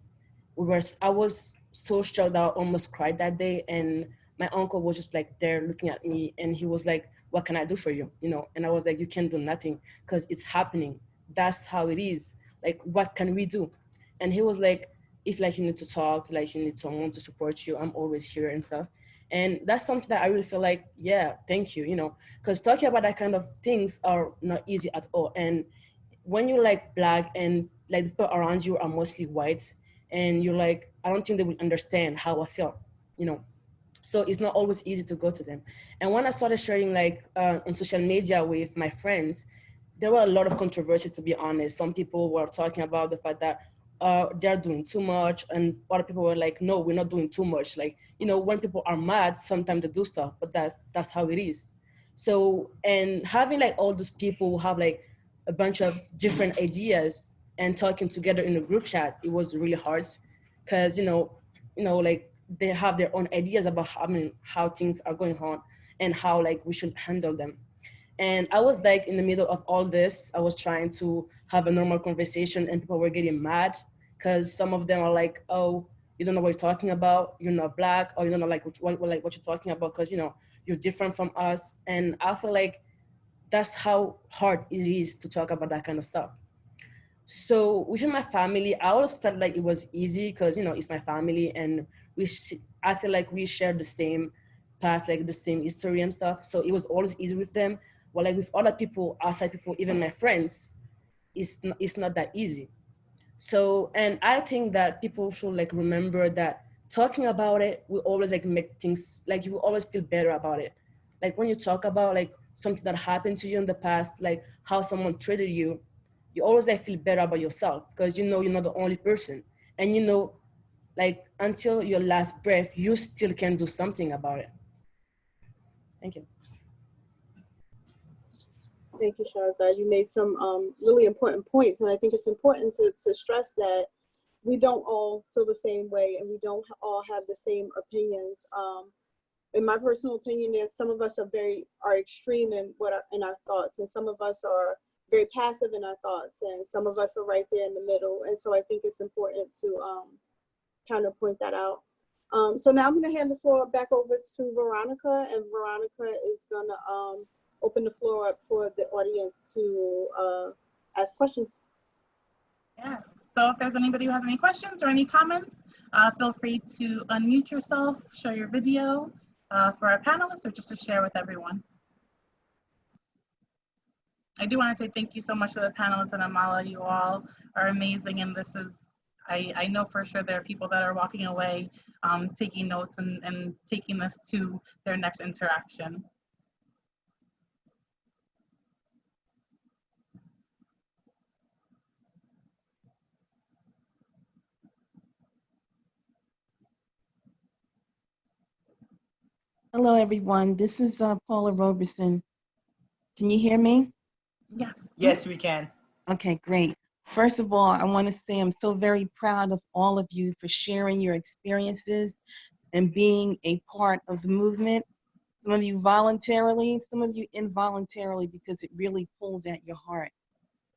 I was so shocked that I almost cried that day. And my uncle was just like there looking at me, and he was like, what can I do for you? And I was like, you can't do nothing because it's happening. That's how it is. Like, what can we do? And he was like, if like you need to talk, like you need someone to support you, I'm always here and stuff. And that's something that I really feel like, yeah, thank you, because talking about that kind of things are not easy at all. And when you're like Black and like the people around you are mostly white, and you're like, I don't think they will understand how I feel, so it's not always easy to go to them. And when I started sharing like on social media with my friends, there were a lot of controversies, to be honest. Some people were talking about the fact that they're doing too much, and other people were like, no, we're not doing too much. Like, when people are mad, sometimes they do stuff, but that's how it is. So, and having like all those people who have like a bunch of different ideas and talking together in a group chat, it was really hard, because like they have their own ideas about how things are going on and how like we should handle them. And I was like in the middle of all this, I was trying to have a normal conversation, and people were getting mad because some of them are like, oh, you don't know what you're talking about, you're not Black, or you don't know like what you're talking about because you're different from us. And I feel like that's how hard it is to talk about that kind of stuff. So within my family, I always felt like it was easy because it's my family, and I feel like we share the same past, like the same history and stuff. So it was always easy with them. But like with other people, outside people, even my friends, it's not that easy. So, and I think that people should like remember that talking about it will always like make things, like you will always feel better about it. like when you talk about like something that happened to you in the past, like how someone treated you, you always like feel better about yourself because you know you're not the only person. And you know, like until your last breath, you still can do something about it. Thank you. Thank you, Shahzad. You made some really important points, and I think it's important to stress that we don't all feel the same way, and we don't all have the same opinions. In my personal opinion, is some of us are extreme in in our thoughts, and some of us are very passive in our thoughts, and some of us are right there in the middle. And so I think it's important to kind of point that out. So now I'm going to hand the floor back over to Veronica, and Veronica is going to open the floor up for the audience to ask questions. Yeah, so if there's anybody who has any questions or any comments, feel free to unmute yourself, share your video for our panelists, or just to share with everyone. I do want to say thank you so much to the panelists and Amala. You all are amazing, and this is, I know for sure there are people that are walking away taking notes and taking this to their next interaction. Hello, everyone. This is Paula Roberson. Can you hear me? Yes. Yes, we can. Okay, great. First of all, I want to say I'm so very proud of all of you for sharing your experiences and being a part of the movement. Some of you voluntarily, some of you involuntarily, because it really pulls at your heart.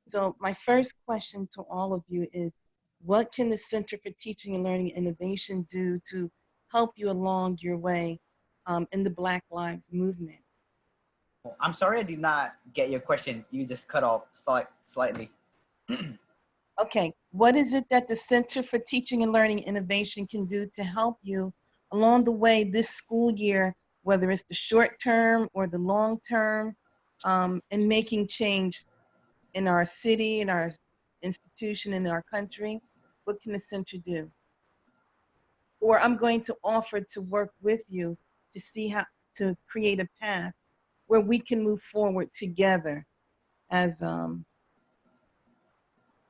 So my first question to all of you is, what can the Center for Teaching and Learning Innovation do to help you along your way in the Black Lives Movement? I'm sorry I did not get your question. You just cut off slightly. Okay, what is it that the Center for Teaching and Learning Innovation can do to help you along the way this school year, whether it's the short term or the long term, in making change in our city, in our institution, in our country? What can the center do? Or I'm going to offer to work with you to see how to create a path where we can move forward together as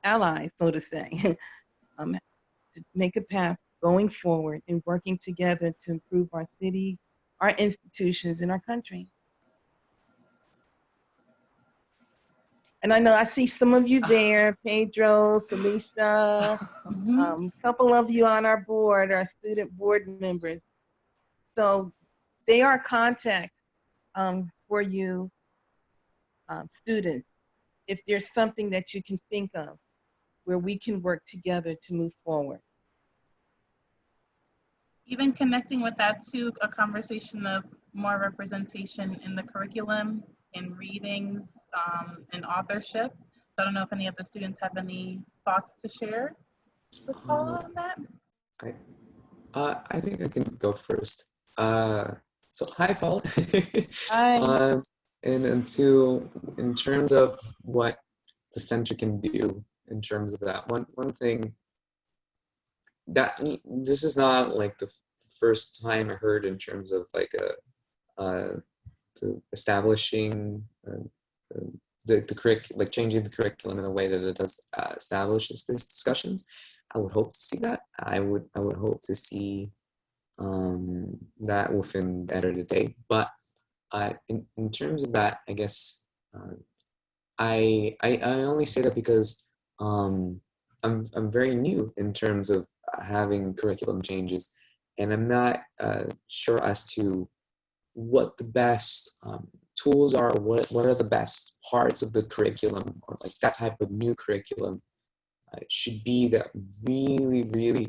allies, so to say, to make a path going forward and working together to improve our cities, our institutions, and our country. And I know I see some of you there, Pedro, Celicia, a couple of you on our board, our student board members. So they are contacts for you students, if there's something that you can think of where we can work together to move forward. Even connecting with that to a conversation of more representation in the curriculum, in readings, and authorship. So I don't know if any of the students have any thoughts to share with Paula on that. I think I can go first. So hi, Paula. Hi. And in terms of what the center can do in terms of that, one thing that this is not like the first time I heard in terms of like establishing like changing the curriculum in a way that it does establishes these discussions. I would hope to see that. I would hope to see that within the edited day. But in terms of that, I guess I only say that because I'm very new in terms of having curriculum changes, and I'm not sure as to what the best tools are, what are the best parts of the curriculum, or like that type of new curriculum should be that really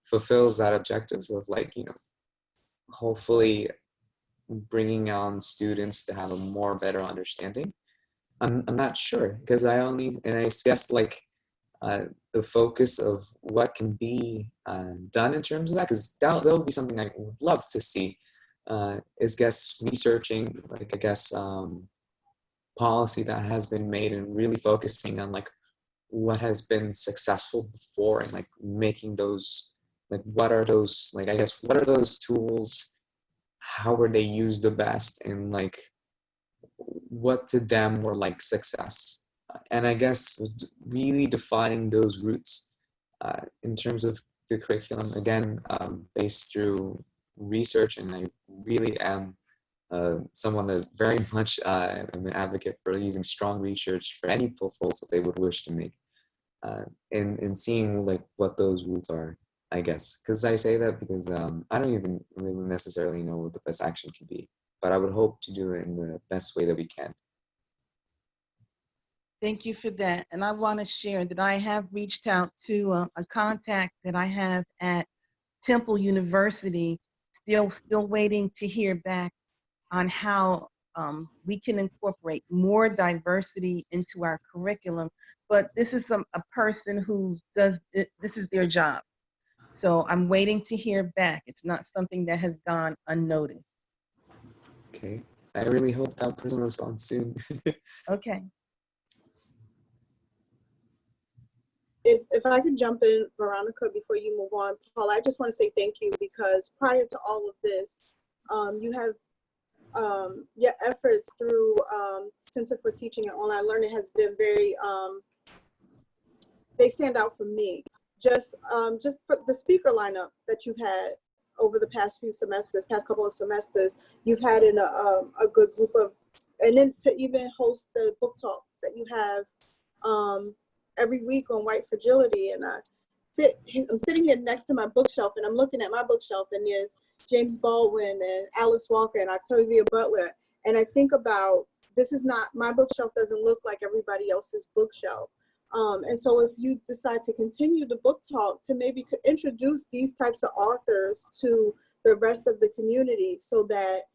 fulfills that objective of like hopefully bringing on students to have a more better understanding. I'm not sure, because I guess like the focus of what can be done in terms of that, because that would be something I would love to see, is guess researching, like I guess policy that has been made and really focusing on like what has been successful before, and like making those, like what are those, like I guess what are those tools, how were they used the best, and like what to them were like success. And I guess really defining those roots in terms of the curriculum, again, based through research. And I really am someone that very much am an advocate for using strong research for any proposals that they would wish to make, and seeing like what those roots are, I guess. Because I say that because I don't even really necessarily know what the best action can be, but I would hope to do it in the best way that we can. Thank you for that. And I want to share that I have reached out to a contact that I have at Temple University, still waiting to hear back on how we can incorporate more diversity into our curriculum. But this is a person who does it, this is their job. So I'm waiting to hear back. It's not something that has gone unnoticed. Okay, I really hope that person responds soon. Okay. If I could jump in, Veronica, before you move on, Paul, I just want to say thank you, because prior to all of this, you have your efforts through Center for Teaching and Online Learning has been very, they stand out for me. Just for the speaker lineup that you've had over the past couple of semesters, you've had in a good group of, and then to even host the book talk that you have every week on white fragility. And I'm sitting here next to my bookshelf, and I'm looking at my bookshelf, and there's James Baldwin and Alice Walker and Octavia Butler. And I think about, this is not, my bookshelf doesn't look like everybody else's bookshelf. And so if you decide to continue the book talk, to maybe introduce these types of authors to the rest of the community, so that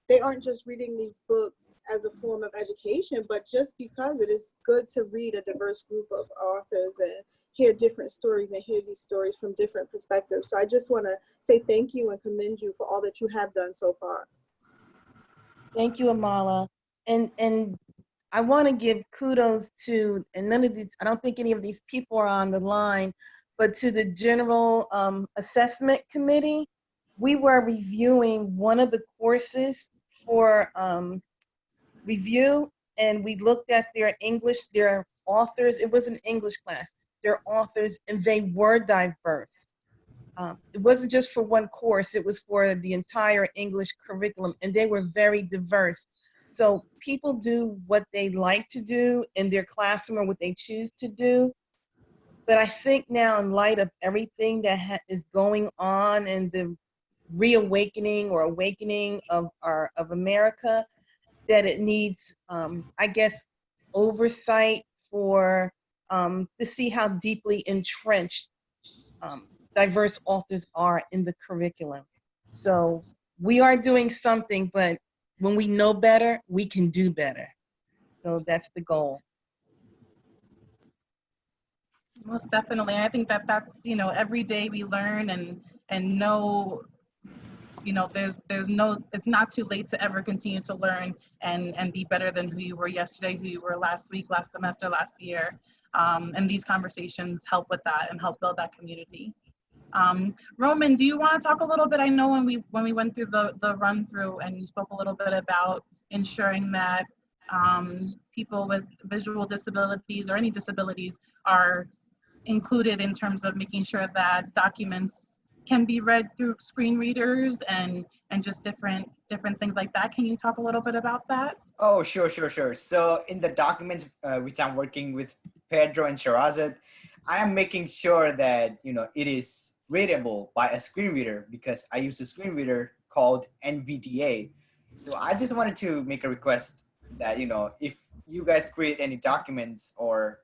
they aren't just reading these books as a form of education, but just because it is good to read a diverse group of authors and hear different stories and hear these stories from different perspectives. So I just want to say thank you and commend you for all that you have done so far. Thank you, Amala. And I want to give kudos to, and none of these, I don't think any of these people are on the line, but to the General Assessment Committee. We were reviewing one of the courses for review, and we looked at their English, their authors. It was an English class, their authors, and they were diverse. It wasn't just for one course, it was for the entire English curriculum, and they were very diverse. So people do what they like to do in their classroom or what they choose to do. But I think now, in light of everything that is going on and the reawakening or awakening of America, that it needs, I guess, oversight for to see how deeply entrenched diverse authors are in the curriculum. So we are doing something, but when we know better, we can do better. So that's the goal. Most definitely. I think that that's, every day we learn and know, there's no, it's not too late to ever continue to learn and be better than who you were yesterday, who you were last week, last semester, last year. And these conversations help with that and help build that community. Roman, do you want to talk a little bit? I know when we went through the run through, and you spoke a little bit about ensuring that people with visual disabilities or any disabilities are included in terms of making sure that documents can be read through screen readers and just different things like that. Can you talk a little bit about that? Oh, sure. So in the documents which I'm working with Pedro and Sharazad, I am making sure that it is readable by a screen reader, because I use a screen reader called NVDA. So I just wanted to make a request that if you guys create any documents or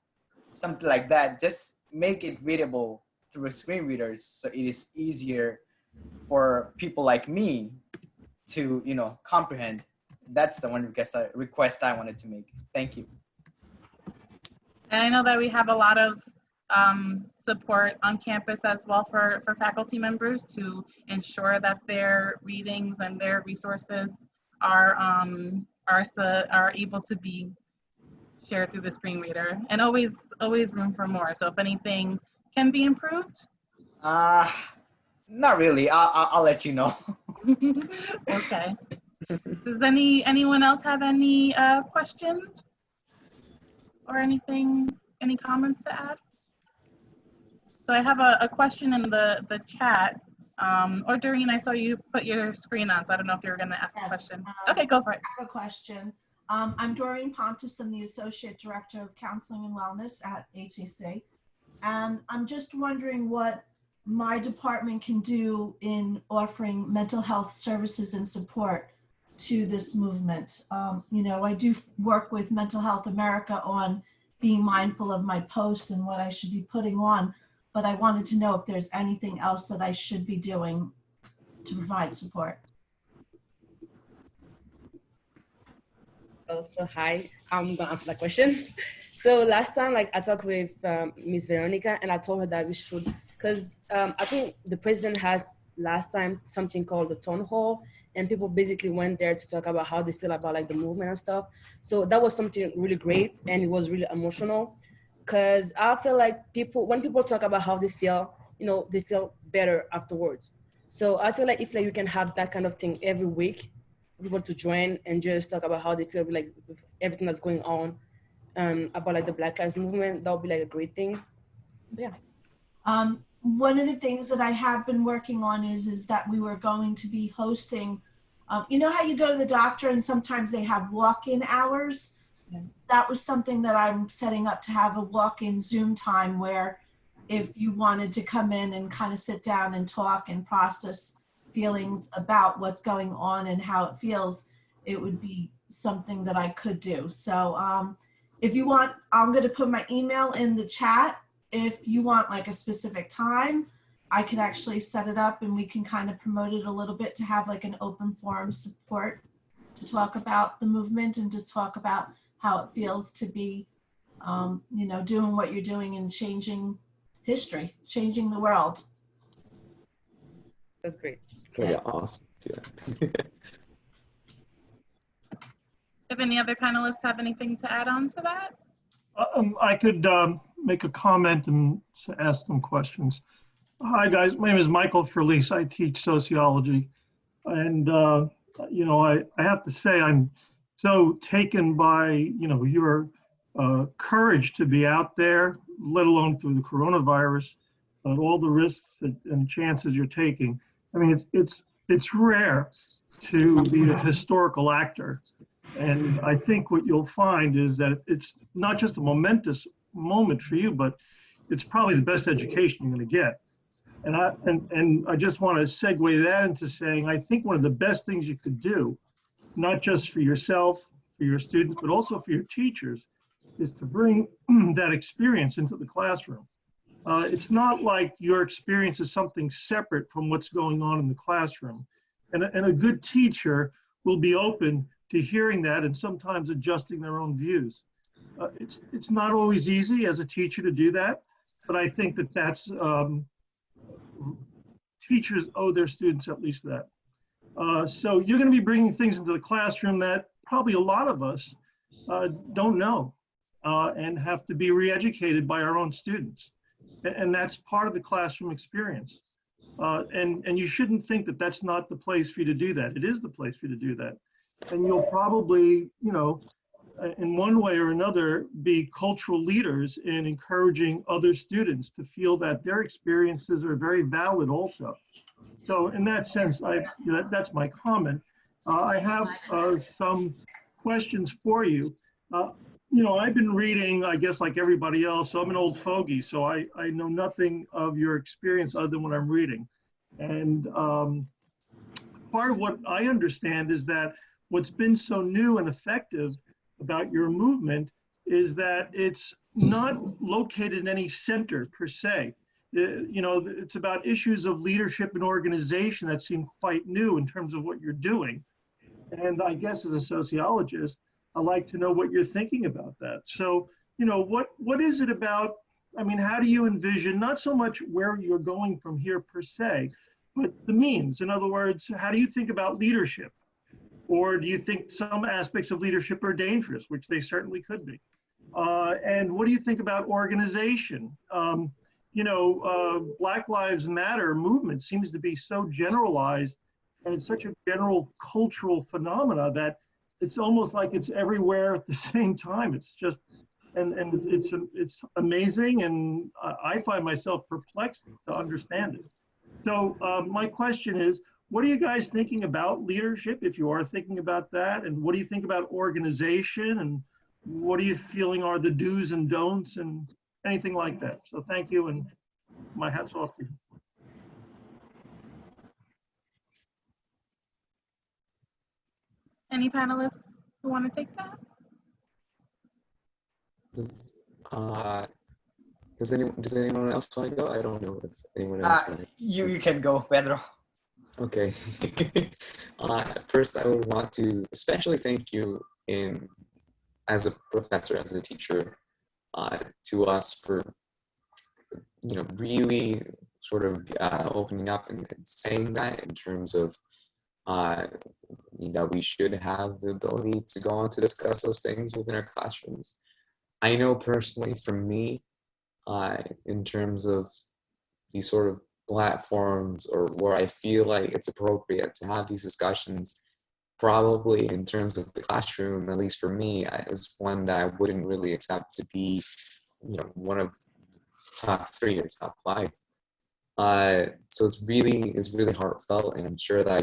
something like that, just make it readable through a screen reader, so it is easier for people like me to comprehend. That's the one request I wanted to make. Thank you. And I know that we have a lot of support on campus as well for faculty members to ensure that their readings and their resources are able to be shared through the screen reader, and always room for more. So if anything can be improved. Not really. I'll let you know. Okay. Does anyone else have any questions or anything, any comments to add? So I have a question in the chat. Or Doreen, I saw you put your screen on, so I don't know if you were going to ask a Yes, question. Okay, go for it. I have a question. I'm Doreen Pontus. I'm the Associate Director of Counseling and Wellness at HCC. And I'm just wondering what my department can do in offering mental health services and support to this movement. You know, I do work with Mental Health America on being mindful of my post and what I should be putting on, but I wanted to know if there's anything else that I should be doing to provide support. Oh, so hi, I'm gonna answer that question. So last time, like I talked with Miss Veronica, and I told her that we should, because I think the president has last time something called the town hall, and people basically went there to talk about how they feel about like the movement and stuff. So that was something really great, and it was really emotional, because I feel like when people talk about how they feel, you know, they feel better afterwards. So I feel like if like you can have that kind of thing every week, people to join and just talk about how they feel like with everything that's going on about like the Black Lives Movement, that would be like a great thing. But yeah. One of the things that I have been working on is that we were going to be hosting, you know how you go to the doctor and sometimes they have walk-in hours? Yeah. That was something that I'm setting up to have a walk-in Zoom time where if you wanted to come in and kind of sit down and talk and process feelings about what's going on and how it feels, it would be something that I could do. So if you want, I'm going to put my email in the chat. If you want like a specific time, I could actually set it up and we can kind of promote it a little bit to have like an open forum support to talk about the movement and just talk about how it feels to be, you know, doing what you're doing and changing history, changing the world. That's great. It's like awesome. Yeah. If any other panelists have anything to add on to that? I could make a comment and ask some questions. Hi guys, my name is Michael Felice. I teach sociology, and you know, I have to say I'm so taken by, you know, your courage to be out there, let alone through the coronavirus, all the risks and chances you're taking. I mean, it's rare to be a historical actor. And I think what you'll find is that it's not just a momentous moment for you, but it's probably the best education you're going to get. And I just want to segue that into saying, I think one of the best things you could do, not just for yourself, for your students, but also for your teachers, is to bring that experience into the classroom. It's not like your experience is something separate from what's going on in the classroom. And a good teacher will be open to hearing that and sometimes adjusting their own views. It's not always easy as a teacher to do that, but I think that's, teachers owe their students at least that. So you're going to be bringing things into the classroom that probably a lot of us don't know and have to be re-educated by our own students. And that's part of the classroom experience. And you shouldn't think that that's not the place for you to do that. It is the place for you to do that. And you'll probably, you know, in one way or another, be cultural leaders in encouraging other students to feel that their experiences are very valid also. So in that sense, that's my comment. I have some questions for you. You know, I've been reading, I guess, like everybody else, so I'm an old fogey, so I know nothing of your experience other than what I'm reading. And part of what I understand is that what's been so new and effective about your movement is that it's not located in any center per se. You know, it's about issues of leadership and organization that seem quite new in terms of what you're doing. And I guess as a sociologist, I'd like to know what you're thinking about that. So, you know, what is it about, I mean, how do you envision, not so much where you're going from here per se, but the means? In other words, how do you think about leadership? Or do you think some aspects of leadership are dangerous, which they certainly could be? And what do you think about organization? You know, Black Lives Matter movement seems to be so generalized and it's such a general cultural phenomena that it's almost like it's everywhere at the same time. It's just, and it's amazing, and I find myself perplexed to understand it. So my question is, what are you guys thinking about leadership, if you are thinking about that? And what do you think about organization? And what are you feeling are the do's and don'ts and anything like that? So thank you, and my hat's off to you. Any panelists who want to take that? Does anyone else want to go? I don't know if anyone else wants to. You can go, Pedro. Okay. First, I would want to especially thank you as a professor, as a teacher, to us for, really sort of opening up and saying that in terms of that we should have the ability to go on to discuss those things within our classrooms. I know personally for me, in terms of these sort of platforms or where I feel like it's appropriate to have these discussions, probably in terms of the classroom, at least for me, is one that I wouldn't really accept to be, one of top 3 or top 5. So it's really heartfelt, and I'm sure that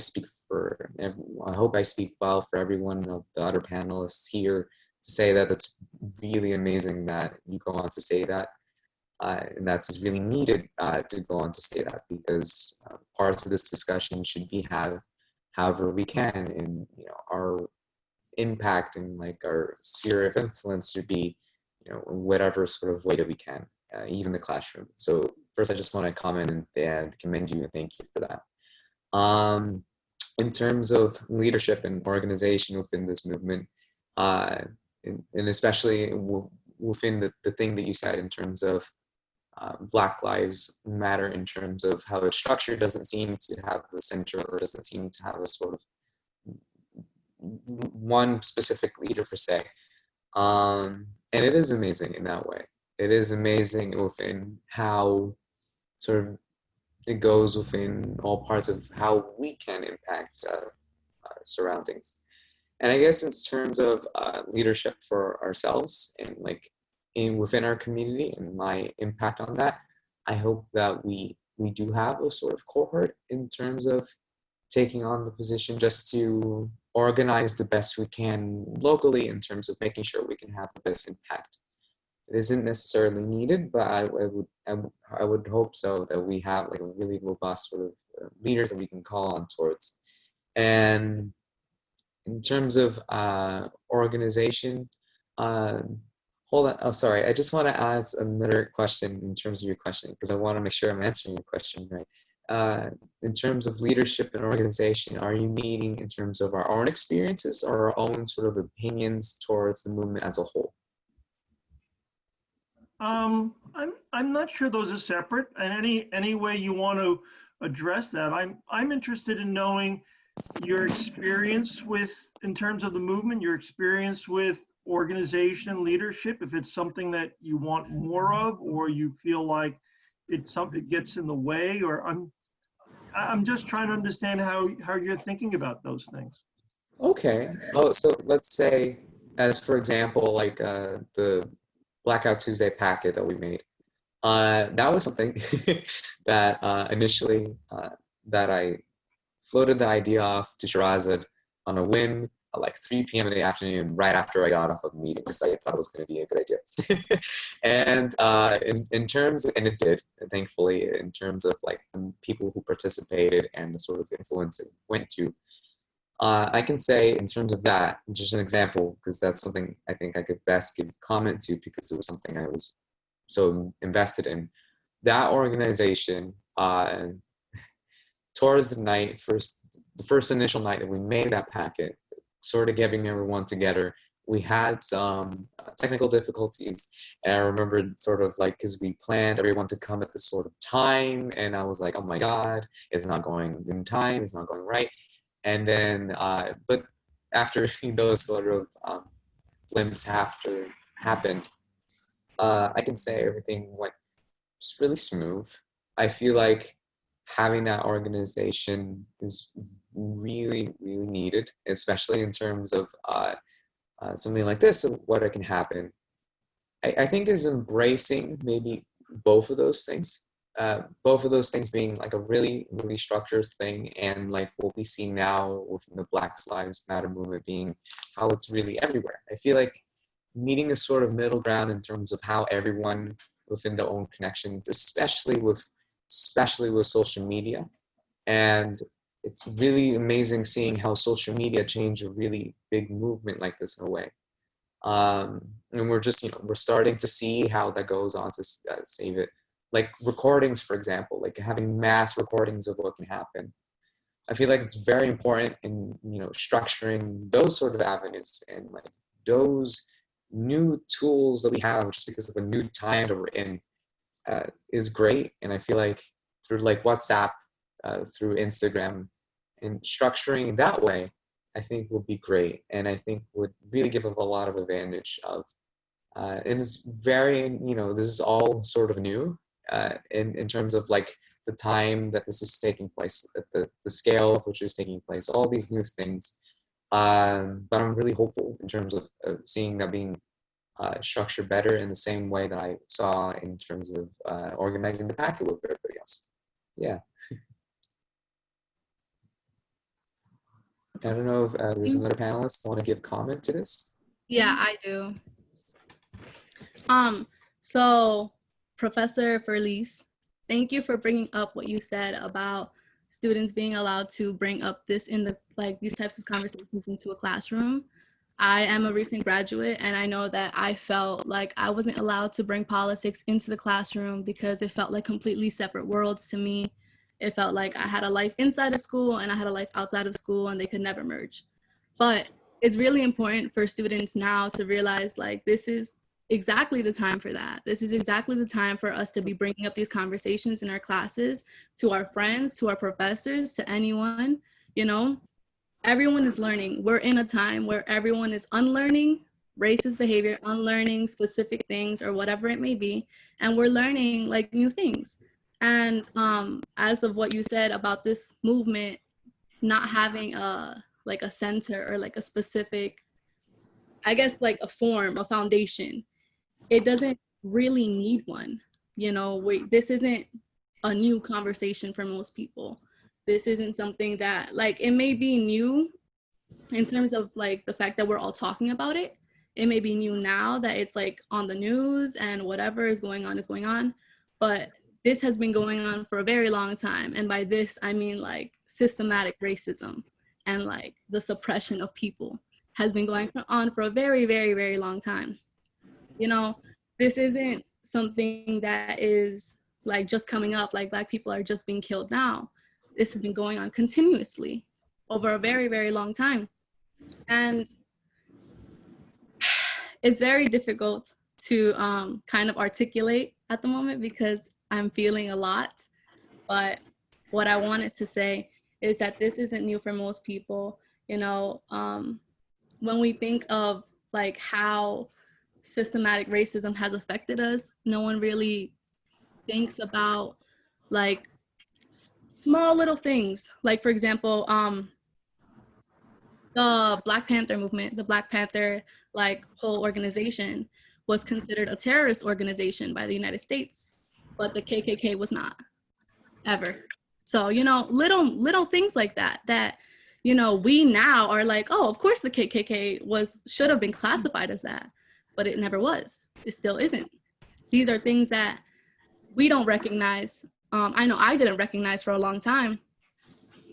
I hope I speak well for everyone of the other panelists here to say that that's really amazing that you go on to say that. And that's really needed to go on to say that, because parts of this discussion should be however we can, and our impact and like our sphere of influence should be, in whatever sort of way that we can, even the classroom. So first, I just want to comment and commend you and thank you for that. In terms of leadership and organization within this movement, and especially within the thing that you said in terms of Black Lives Matter, in terms of how it's structured, doesn't seem to have a center, or doesn't seem to have a sort of one specific leader per se. And it is amazing in that way. It is amazing within how sort of it goes within all parts of how we can impact surroundings. And I guess in terms of leadership for ourselves and like within our community and my impact on that, I hope that we do have a sort of cohort in terms of taking on the position just to organize the best we can locally in terms of making sure we can have the best impact. It isn't necessarily needed, but I would hope so, that we have like a really robust sort of leaders that we can call on towards. And in terms of organization, hold on. Oh, sorry. I just want to ask another question in terms of your question, because I want to make sure I'm answering your question right. In terms of leadership and organization, are you meaning in terms of our own experiences or our own sort of opinions towards the movement as a whole? I'm not sure those are separate. And any way you want to address that, I'm interested in knowing your experience with, in terms of the movement, your experience with organization leadership, if it's something that you want more of, or you feel like it's something that gets in the way, or I'm just trying to understand how you're thinking about those things. Okay. Oh, so let's say, as for example, like the Blackout Tuesday packet that we made. That was something that initially that I floated the idea off to Shirazad on a whim at like 3 p.m. in the afternoon, right after I got off of a meeting, because I thought it was going to be a good idea. And in terms, and it did, thankfully, in terms of like people who participated and the sort of influence it went to. I can say in terms of that, just an example, because that's something I think I could best give comment to, because it was something I was so invested in. That organization, towards the first initial night that we made that packet, sort of getting everyone together, we had some technical difficulties. And I remember sort of like, because we planned everyone to come at this sort of time, and I was like, oh my God, it's not going in time, it's not going right. And then, but after those sort of blimps happened, I can say everything went just really smooth. I feel like having that organization is really, really needed, especially in terms of something like this, of what it can happen. I think is embracing maybe both of those things. Both of those things being like a really, really structured thing, and like what we see now within the Black Lives Matter movement being how it's really everywhere. I feel like meeting a sort of middle ground in terms of how everyone within their own connections, especially with social media. And it's really amazing seeing how social media changed a really big movement like this in a way. And we're just, we're starting to see how that goes on to save it. Like recordings, for example, like having mass recordings of what can happen. I feel like it's very important in, structuring those sort of avenues and like those new tools that we have just because of the new time that we're in is great. And I feel like through like WhatsApp, through Instagram, and structuring that way, I think would be great. And I think would really give us a lot of advantage of, and it's very, this is all sort of new in terms of like the time that this is taking place, the scale of which is taking place, all these new things. But I'm really hopeful in terms of seeing that being structured better in the same way that I saw in terms of organizing the packet with everybody else. Yeah. I don't know if there's another panelist want to give comment to this. Yeah, I do. So Professor Furlise, thank you for bringing up what you said about students being allowed to bring up this in the, like these types of conversations into a classroom. I am a recent graduate, and I know that I felt like I wasn't allowed to bring politics into the classroom because it felt like completely separate worlds to me. It felt like I had a life inside of school and I had a life outside of school, and they could never merge. But it's really important for students now to realize like this is exactly the time for that. This is exactly the time for us to be bringing up these conversations in our classes, to our friends, to our professors, to anyone, Everyone is learning. We're in a time where everyone is unlearning racist behavior, unlearning specific things or whatever it may be, and we're learning like new things. And as of what you said about this movement not having a center or like a specific, I guess like a form, a foundation, it doesn't really need one. This isn't a new conversation for most people. This isn't something that, like, it may be new in terms of like the fact that we're all talking about it. It may be new now that it's like on the news and whatever is going on, but this has been going on for a very long time. And by this, I mean like systematic racism and like the suppression of people has been going on for a very, very, very long time. This isn't something that is like just coming up, like Black people are just being killed now. This has been going on continuously over a very, very long time. And it's very difficult to kind of articulate at the moment because I'm feeling a lot. But what I wanted to say is that this isn't new for most people. When we think of like how systematic racism has affected us, no one really thinks about like small little things. Like, for example, the Black Panther movement, the Black Panther like whole organization was considered a terrorist organization by the United States, but the KKK was not, ever. So, little things like that, we now are like, oh, of course the KKK should have been classified as that, but it never was. It still isn't. These are things that we don't recognize. I know I didn't recognize for a long time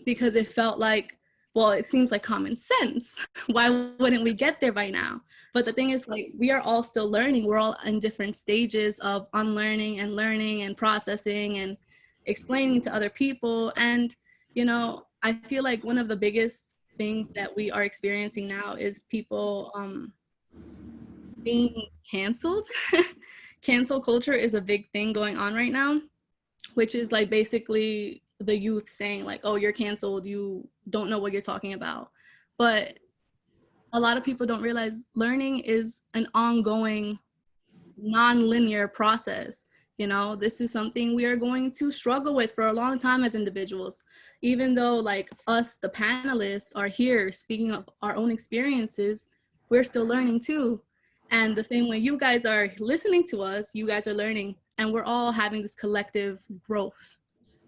because it felt like, well, it seems like common sense. Why wouldn't we get there by now? But the thing is, like, we are all still learning. We're all in different stages of unlearning and learning and processing and explaining to other people. And, I feel like one of the biggest things that we are experiencing now is people being canceled. Cancel culture is a big thing going on right now, which is like basically the youth saying like, oh, you're canceled, you don't know what you're talking about. But a lot of people don't realize learning is an ongoing, non-linear process. You know, this is something we are going to struggle with for a long time as individuals. Even though like us, the panelists, are here speaking of our own experiences, we're still learning too. And the same way you guys are listening to us, you guys are learning, and we're all having this collective growth,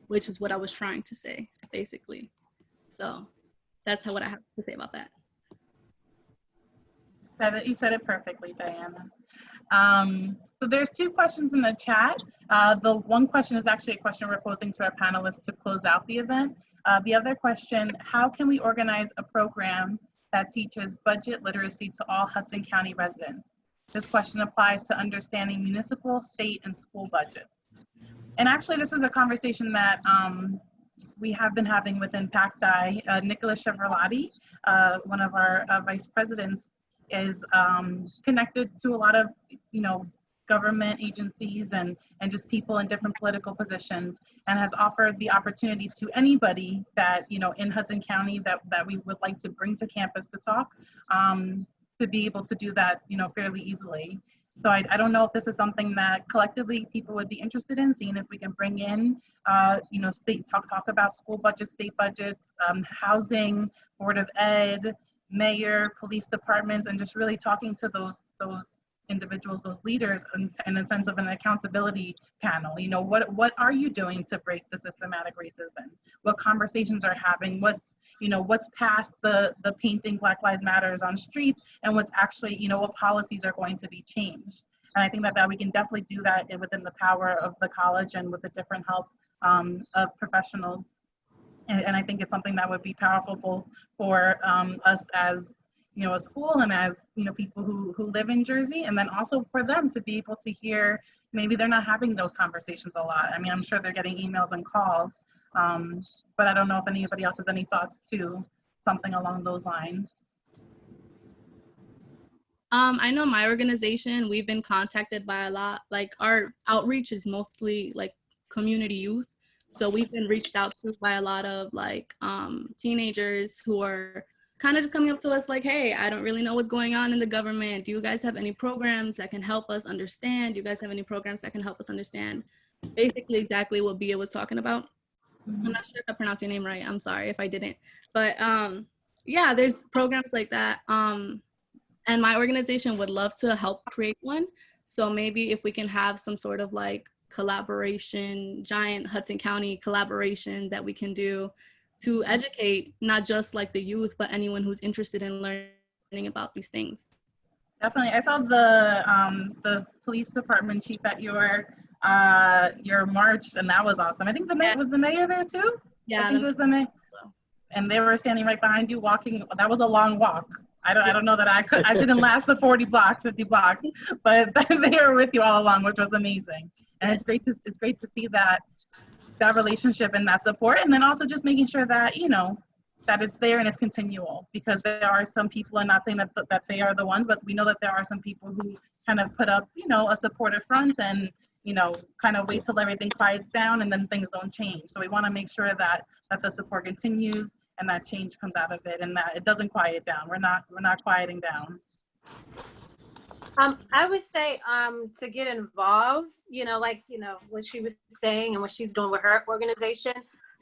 which is what I was trying to say, basically. So that's what I have to say about that. You said it perfectly, Diana. So there's 2 questions in the chat. The one question is actually a question we're posing to our panelists to close out the event. The other question, how can we organize a program that teaches budget literacy to all Hudson County residents? This question applies to understanding municipal, state, and school budgets. And actually, this is a conversation that we have been having within PACTI. Nicholas Chevrolati, one of our vice presidents, is connected to a lot of, government agencies and just people in different political positions, and has offered the opportunity to anybody that, in Hudson County that we would like to bring to campus to talk, to be able to do that, fairly easily. So I don't know if this is something that collectively people would be interested in, seeing if we can bring in, state talk about school budgets, state budgets, housing, Board of Ed, mayor, police departments, and just really talking to those individuals, those leaders, in a sense of an accountability panel. What are you doing to break the systematic racism? What conversations are having? What's past the painting Black Lives Matters on streets, and what's actually, what policies are going to be changed. And I think that we can definitely do that within the power of the college and with the different help of professionals. And I think it's something that would be powerful for us as, a school, and as, people who live in Jersey, and then also for them to be able to hear, maybe they're not having those conversations a lot. I mean, I'm sure they're getting emails and calls, but I don't know if anybody else has any thoughts to something along those lines. I know my organization, we've been contacted by a lot, like our outreach is mostly like community youth. So we've been reached out to by a lot of like teenagers who are kind of just coming up to us like, hey, I don't really know what's going on in the government. Do you guys have any programs that can help us understand? Do you guys have any programs that can help us understand? Basically exactly what Bia was talking about. I'm not sure if I pronounced your name right. I'm sorry if I didn't. But yeah, there's programs like that. And my organization would love to help create one. So maybe if we can have some sort of like collaboration, giant Hudson County collaboration that we can do to educate not just like the youth, but anyone who's interested in learning about these things. Definitely. I saw the police department chief at your march, and that was awesome. I think the mayor, was the mayor there too? Yeah, I think it was the mayor. And they were standing right behind you walking. That was a long walk. I don't know that I didn't last the 40 blocks, 50 blocks, but they were with you all along, which was amazing. And it's great to see that relationship and that support, and then also just making sure that that it's there and it's continual, because there are some people, and not saying that they are the ones, but we know that there are some people who kind of put up a supportive front and kind of wait till everything quiets down and then things don't change. So we want to make sure that the support continues and that change comes out of it, and that it doesn't quiet down. We're not quieting down. I would say to get involved, what she was saying and what she's doing with her organization,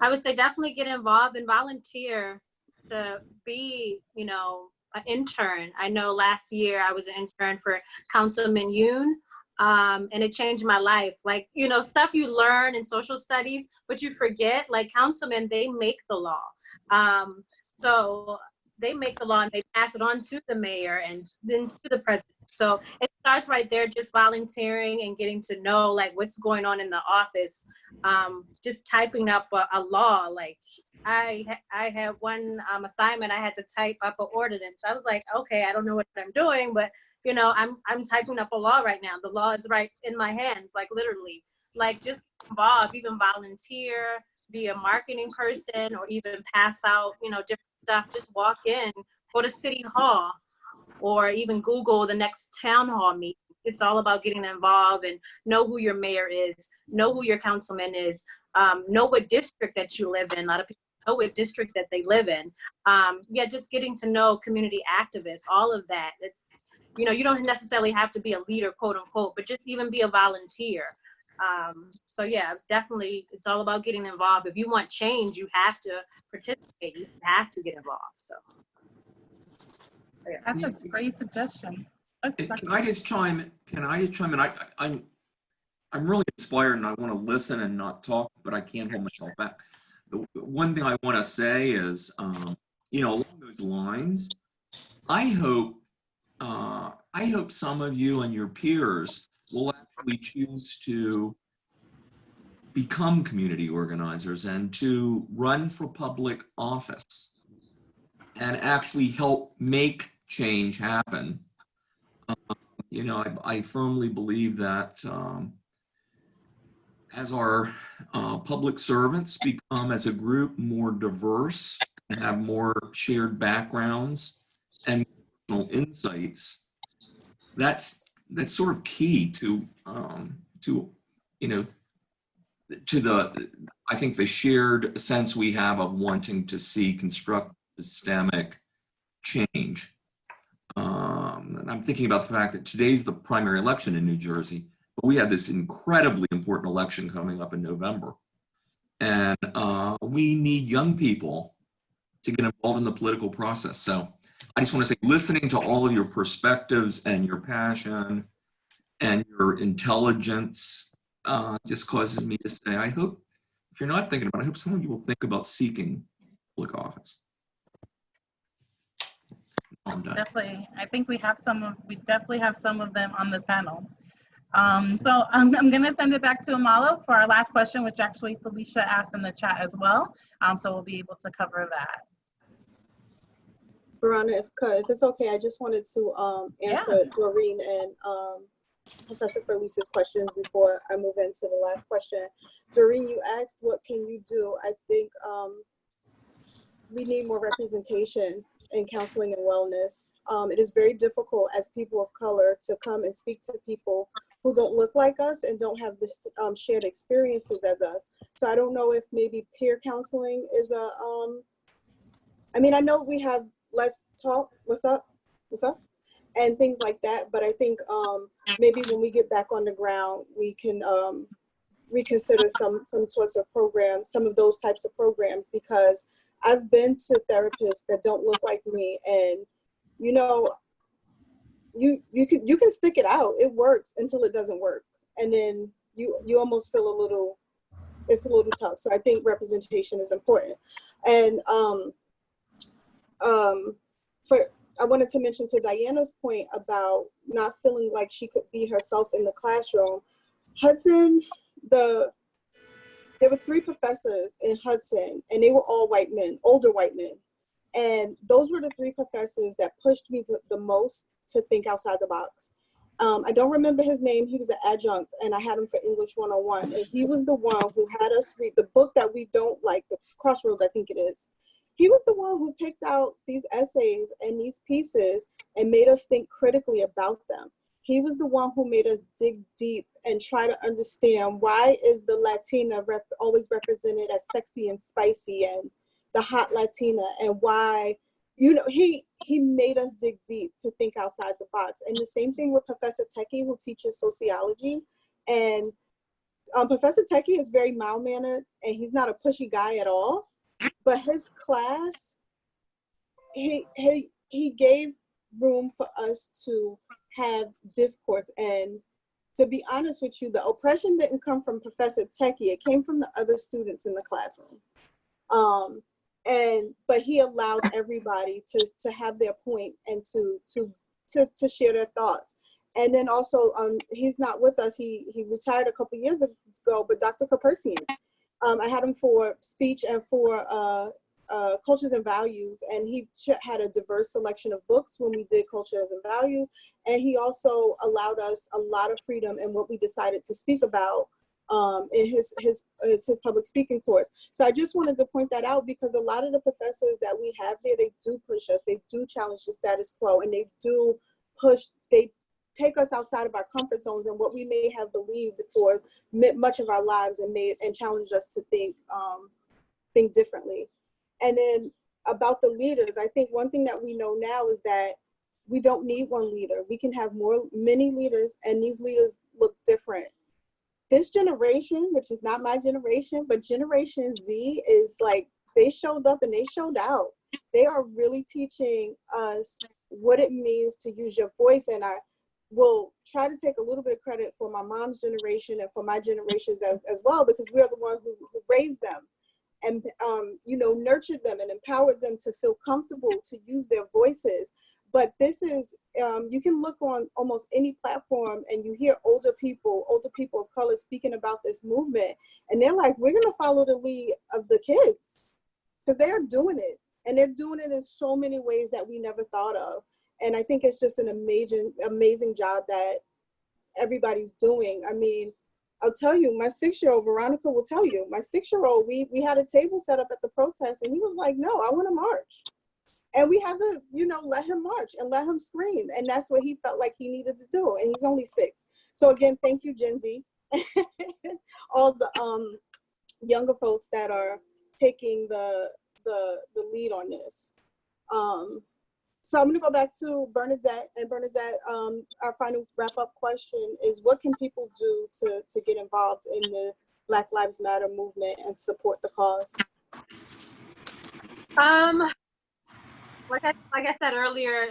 I would say definitely get involved and volunteer to be, an intern. I know last year I was an intern for Councilman Yoon, and it changed my life. Like, stuff you learn in social studies, but you forget, like councilmen, they make the law. So they make the law and they pass it on to the mayor and then to the president. So it starts right there, just volunteering and getting to know like what's going on in the office. Just typing up a law. Like I had one assignment, I had to type up an ordinance. I was like, okay, I don't know what I'm doing, but I'm typing up a law right now. The law is right in my hands, like literally. Like just involve, even volunteer, be a marketing person, or even pass out, different stuff. Just walk in, go to City Hall, or even Google the next town hall meeting. It's all about getting involved and know who your mayor is, know who your councilman is, know what district that you live in. A lot of people know what district that they live in. Just getting to know community activists, all of that. It's, you don't necessarily have to be a leader, quote unquote, but just even be a volunteer. So yeah, definitely, it's all about getting involved. If you want change, you have to participate. You have to get involved. So yeah. That's a great suggestion. Okay, Can I just chime in? I'm really inspired and I want to listen and not talk, but I can't hold myself back. The one thing I want to say is, along those lines, I hope some of you and your peers will actually choose to become community organizers and to run for public office and actually help make change happen. I firmly believe that as our public servants become as a group more diverse and have more shared backgrounds and personal insights, that's sort of key to I think the shared sense we have of wanting to see construct systemic change. And I'm thinking about the fact that today's the primary election in New Jersey, but we have this incredibly important election coming up in November. And we need young people to get involved in the political process. So I just want to say, listening to all of your perspectives and your passion and your intelligence just causes me to say, I hope, if you're not thinking about it, I hope some of you will think about seeking public office. I'm done. definitely. I think we definitely have some of them on this panel. So I'm going to send it back to Amalo for our last question, which actually Salisha asked in the chat as well. So we'll be able to cover that. Verona, if it's okay, I just wanted to answer Doreen and Professor Felice's questions before I move into the last question. Doreen, you asked, what can you do? I think we need more representation in counseling and wellness. It is very difficult as people of color to come and speak to people who don't look like us and don't have the shared experiences as us. So I don't know if maybe peer counseling is I know we have let's talk, what's up, and things like that, but I think maybe when we get back on the ground, we can reconsider some sorts of programs, some of those types of programs, because I've been to therapists that don't look like me, and you can stick it out. It works until it doesn't work, and then you almost feel it's a little tough. So I think representation is important. And I wanted to mention to Diana's point about not feeling like she could be herself in the classroom. Hudson, there were 3 professors in Hudson, and they were all white men, older white men. And those were the 3 professors that pushed me the most to think outside the box. I don't remember his name. He was an adjunct, and I had him for English 101. And he was the one who had us read the book that we don't like, The Crossroads, I think it is. He was the one who picked out these essays and these pieces and made us think critically about them. He was the one who made us dig deep and try to understand, why is the Latina always represented as sexy and spicy and the hot Latina, and why, he made us dig deep to think outside the box. And the same thing with Professor Techie, who teaches sociology. And Professor Techie is very mild-mannered, and he's not a pushy guy at all. But his class, he gave room for us to have discourse. And to be honest with you, the oppression didn't come from Professor Techie. It came from the other students in the classroom. But he allowed everybody to have their point and to share their thoughts. And then also, he's not with us. He retired a couple years ago, but Dr. Kapertian. I had him for speech and for cultures and values, and he had a diverse selection of books when we did cultures and values, and he also allowed us a lot of freedom in what we decided to speak about in his public speaking course. So I just wanted to point that out, because a lot of the professors that we have there, they do push us, they do challenge the status quo, and they take us outside of our comfort zones and what we may have believed for much of our lives, and challenged us to think differently. And then about the leaders, I think one thing that we know now is that we don't need one leader. We can have many leaders, and these leaders look different this generation, which is not my generation, but Generation Z is like, they showed up and they showed out. They are really teaching us what it means to use your voice. And I will try to take a little bit of credit for my mom's generation and for my generations as well, because we are the ones who raised them and, you know, nurtured them and empowered them to feel comfortable to use their voices. But this is, you can look on almost any platform and you hear older people of color speaking about this movement. And they're like, we're going to follow the lead of the kids, because they are doing it. And they're doing it in so many ways that we never thought of. And I think it's just an amazing job that everybody's doing. I mean, I'll tell you, my 6-year-old, Veronica will tell you, my 6-year-old, we had a table set up at the protest and he was like, no, I want to march. And we had to, you know, let him march and let him scream. And that's what he felt like he needed to do. And he's only 6. So again, thank you, Gen Z. All the younger folks that are taking the lead on this. So I'm going to go back to Bernadette. And Bernadette, our final wrap-up question is, what can people do to get involved in the Black Lives Matter movement and support the cause? Like I said earlier,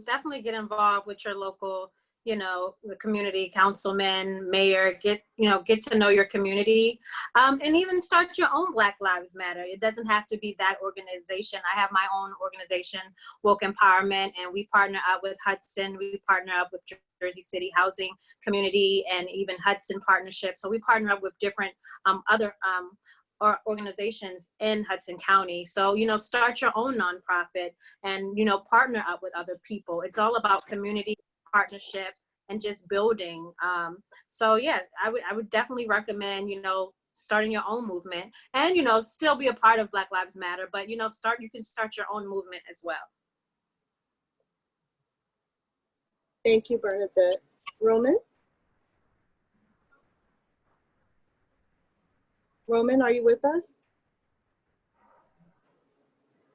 definitely get involved with your local, you know, the community councilman, mayor, get to know your community, and even start your own Black Lives Matter. It doesn't have to be that organization. I have my own organization, Woke Empowerment, and we partner up with Hudson. We partner up with Jersey City Housing Community and even Hudson Partnership. So we partner up with different other or organizations in Hudson County. So, you know, start your own nonprofit and, you know, partner up with other people. It's all about community partnership and just building. So yeah, I would definitely recommend, you know, starting your own movement and, you know, still be a part of Black Lives Matter, but, you know, you can start your own movement as well. Thank you, Bernadette. Roman? Roman, are you with us?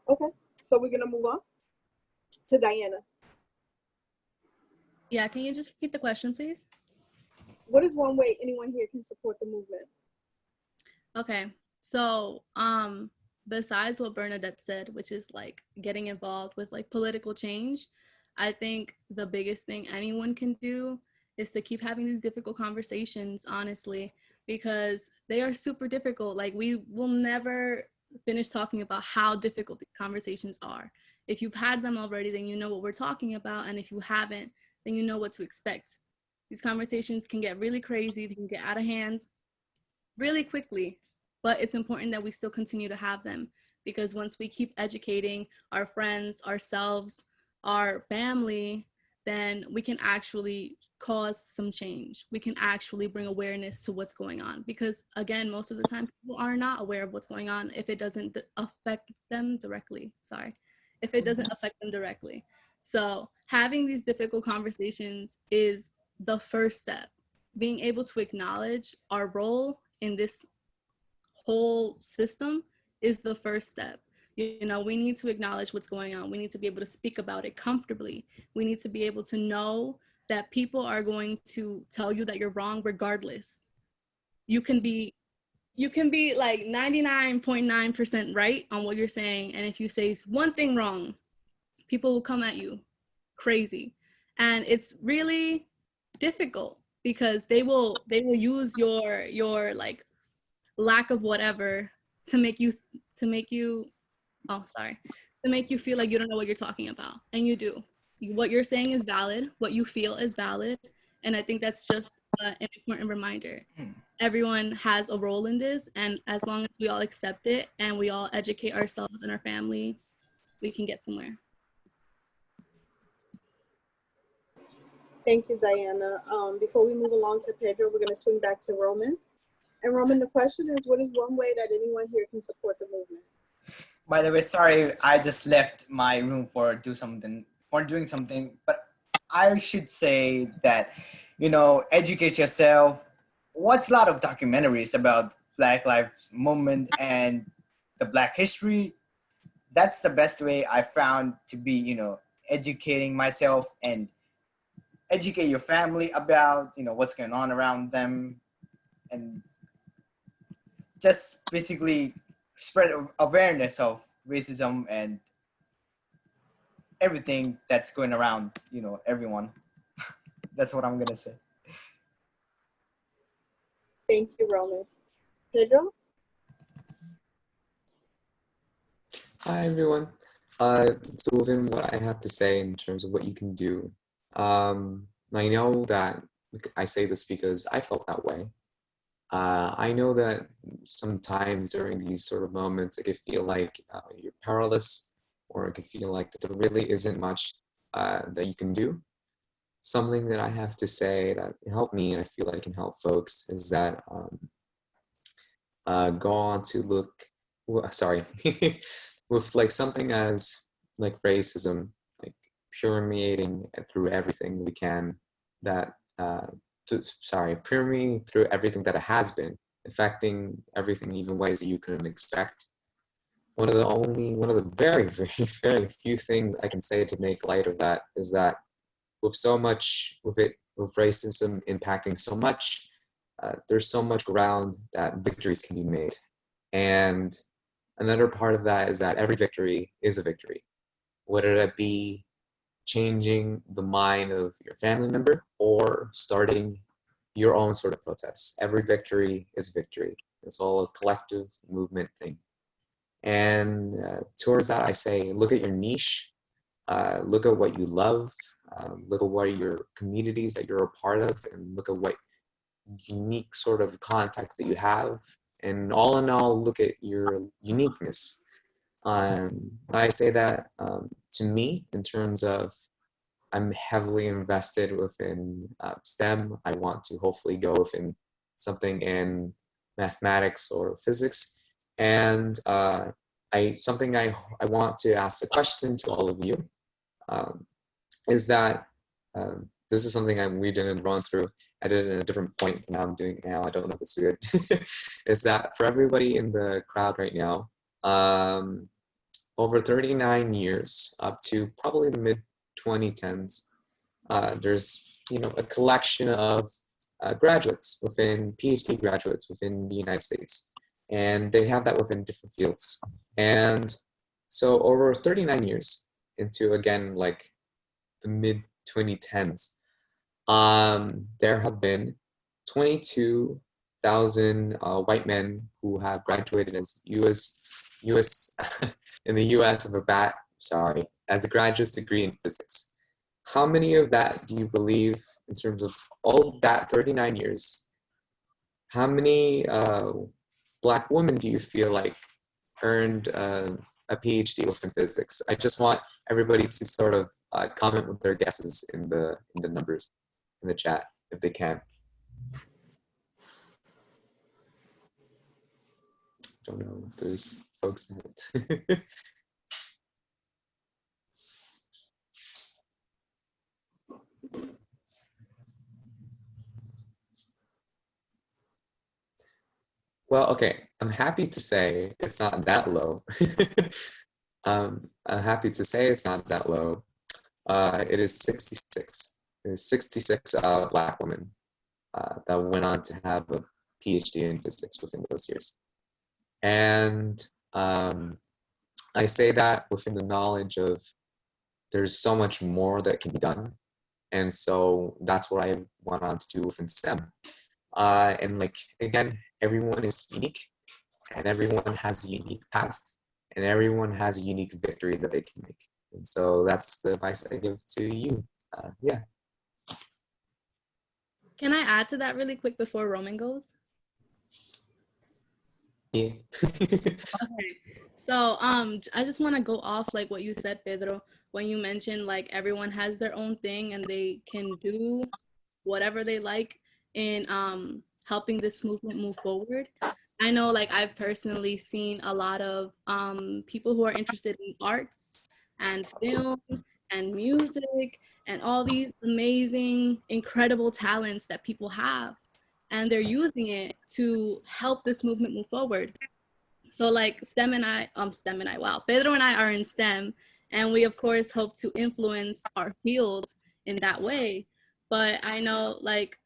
Okay, so we're gonna move on to Diana. Yeah, can you just repeat the question, please? What is one way anyone here can support the movement? Okay, so besides what Bernadette said, which is like getting involved with like political change, I think the biggest thing anyone can do is to keep having these difficult conversations, honestly, because they are super difficult. Like, we will never finish talking about how difficult these conversations are. If you've had them already, then you know what we're talking about. And if you haven't, then you know what to expect. These conversations can get really crazy. They can get out of hand really quickly, but it's important that we still continue to have them, because once we keep educating our friends, ourselves, our family, then we can actually cause some change. We can actually bring awareness to what's going on, because again, most of the time people are not aware of what's going on if it doesn't affect them directly. So having these difficult conversations is the first step. Being able to acknowledge our role in this whole system is the first step. You know, we need to acknowledge what's going on. We need to be able to speak about it comfortably. We need to be able to know that people are going to tell you that you're wrong regardless. You can be like 99.9% right on what you're saying, and if you say one thing wrong, people will come at you crazy. And it's really difficult because they will use your like lack of whatever to make you feel like you don't know what you're talking about, and you do. What you're saying is valid, what you feel is valid, and I think that's just an important reminder. Everyone has a role in this, and as long as we all accept it and we all educate ourselves and our family, we can get somewhere. Thank you, Diana. Before we move along to Pedro, we're going to swing back to Roman. And Roman, the question is, what is one way that anyone here can support the movement? By the way, sorry, I just left my room for doing something, but I should say that, you know, educate yourself, watch a lot of documentaries about Black Lives Movement and the Black history. That's the best way I found to be, you know, educating myself and educate your family about, you know, what's going on around them. and just basically spread awareness of racism and everything that's going around, everyone. That's what I'm gonna say. Thank you, Roman. Pedro? Hi, everyone. So within what I have to say in terms of what you can do, I know that I say this because I felt that way. I know that sometimes during these sort of moments, it could feel like you're powerless, or it could feel like that there really isn't much that you can do. Something that I have to say that helped me, and I feel like can help folks, is that go on to look, sorry, with like something as like racism, like permeating through everything we can, that permeating through everything that it has been, affecting everything, even ways that you couldn't expect. One of the very, very, very few things I can say to make light of that is that with racism impacting so much, there's so much ground that victories can be made. And another part of that is that every victory is a victory, whether that be changing the mind of your family member or starting your own sort of protests. Every victory is victory. It's all a collective movement thing. And towards that, I say, look at your niche, look at what you love, look at what your communities that you're a part of, and look at what unique sort of context that you have. And all in all, look at your uniqueness. I say that to me, in terms of I'm heavily invested within STEM. I want to hopefully go within something in mathematics or physics. And something I want to ask a question to all of you is that this is something we didn't run through. I did it at a different point than I'm doing it now. I don't know if it's good. Is that for everybody in the crowd right now, over 39 years, up to probably the mid-2010s, there's a collection of graduates within PhD graduates within the United States, and they have that within different fields. And so over 39 years into, again, like the mid-2010s, there have been 22,000 white men who have graduated as US in the US as a graduate degree in physics. How many of that do you believe, in terms of all of that 39 years, how many Black women do you feel like earned a PhD within physics? I just want everybody to sort of comment with their guesses in the numbers in the chat, if they can. Don't know if there's folks that Well, okay, I'm happy to say it's not that low. I'm happy to say it's not that low. It is 66. There's 66 Black women that went on to have a PhD in physics within those years. And I say that within the knowledge of there's so much more that can be done. And so that's what I went on to do within STEM. And like, again, everyone is unique and everyone has a unique path and everyone has a unique victory that they can make. And so that's the advice I give to you. Yeah. Can I add to that really quick before Roman goes? Yeah. Okay. So I just want to go off like what you said, Pedro, when you mentioned like everyone has their own thing and they can do whatever they like in helping this movement move forward. I know like I've personally seen a lot of people who are interested in arts and film and music and all these amazing, incredible talents that people have, and they're using it to help this movement move forward. So like Pedro and I are in STEM, and we of course hope to influence our field in that way. But I know like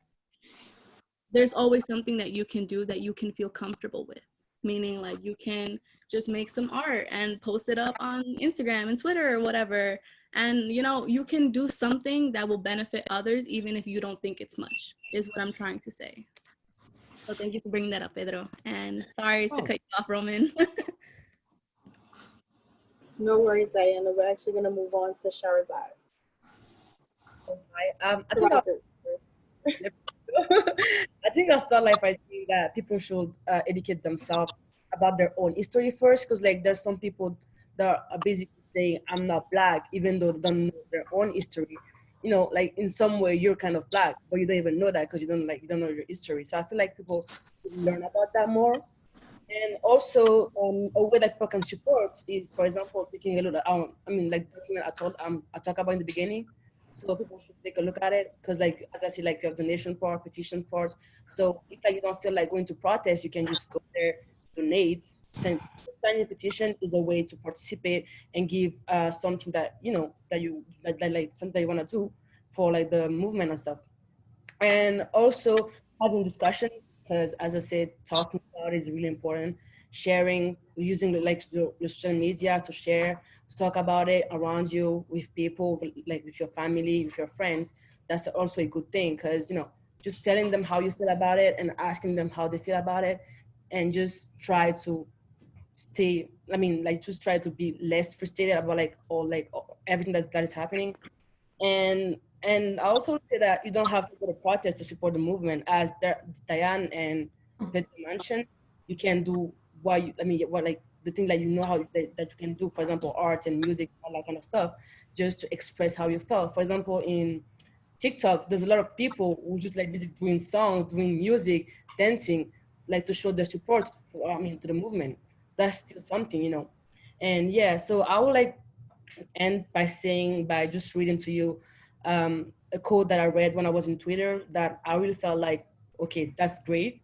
there's always something that you can do that you can feel comfortable with. Meaning like you can just make some art and post it up on Instagram and Twitter or whatever. And you can do something that will benefit others even if you don't think it's much, is what I'm trying to say. So thank you for bringing that up, Pedro. And sorry to cut you off, Roman. No worries, Diana. We're actually going to move on to Shahrazad. I think I think I'll start like by saying that people should educate themselves about their own history first, because like there's some people that are basically saying I'm not black even though they don't know their own history. Like in some way you're kind of black, but you don't even know that because you don't know your history. So I feel like people should learn about that more. And also, a way that people can support is, for example, taking a look at, like the document I talked about in the beginning. So people should take a look at it because, like, as I said, like you have donation part, petition part. So if like you don't feel like going to protest, you can just go there, donate. Signing a petition is a way to participate and give something that that you like something you want to do for like the movement and stuff. And also having discussions, because as I said, talking about it is really important. Sharing, using like your social media to share, to talk about it around you with people, like with your family, with your friends. That's also a good thing, because just telling them how you feel about it and asking them how they feel about it, and just try to stay. Just try to be less frustrated about everything that is happening. And I also say that you don't have to go to protest to support the movement, as Diane and Pedro mentioned. You can do the thing that that you can do, for example, art and music, all that kind of stuff, just to express how you felt. For example, in TikTok, there's a lot of people who just like basically doing songs, doing music, dancing, like to show their support to the movement. That's still something. And yeah, so I would like end by just reading to you a quote that I read when I was in Twitter that I really felt like, okay, that's great,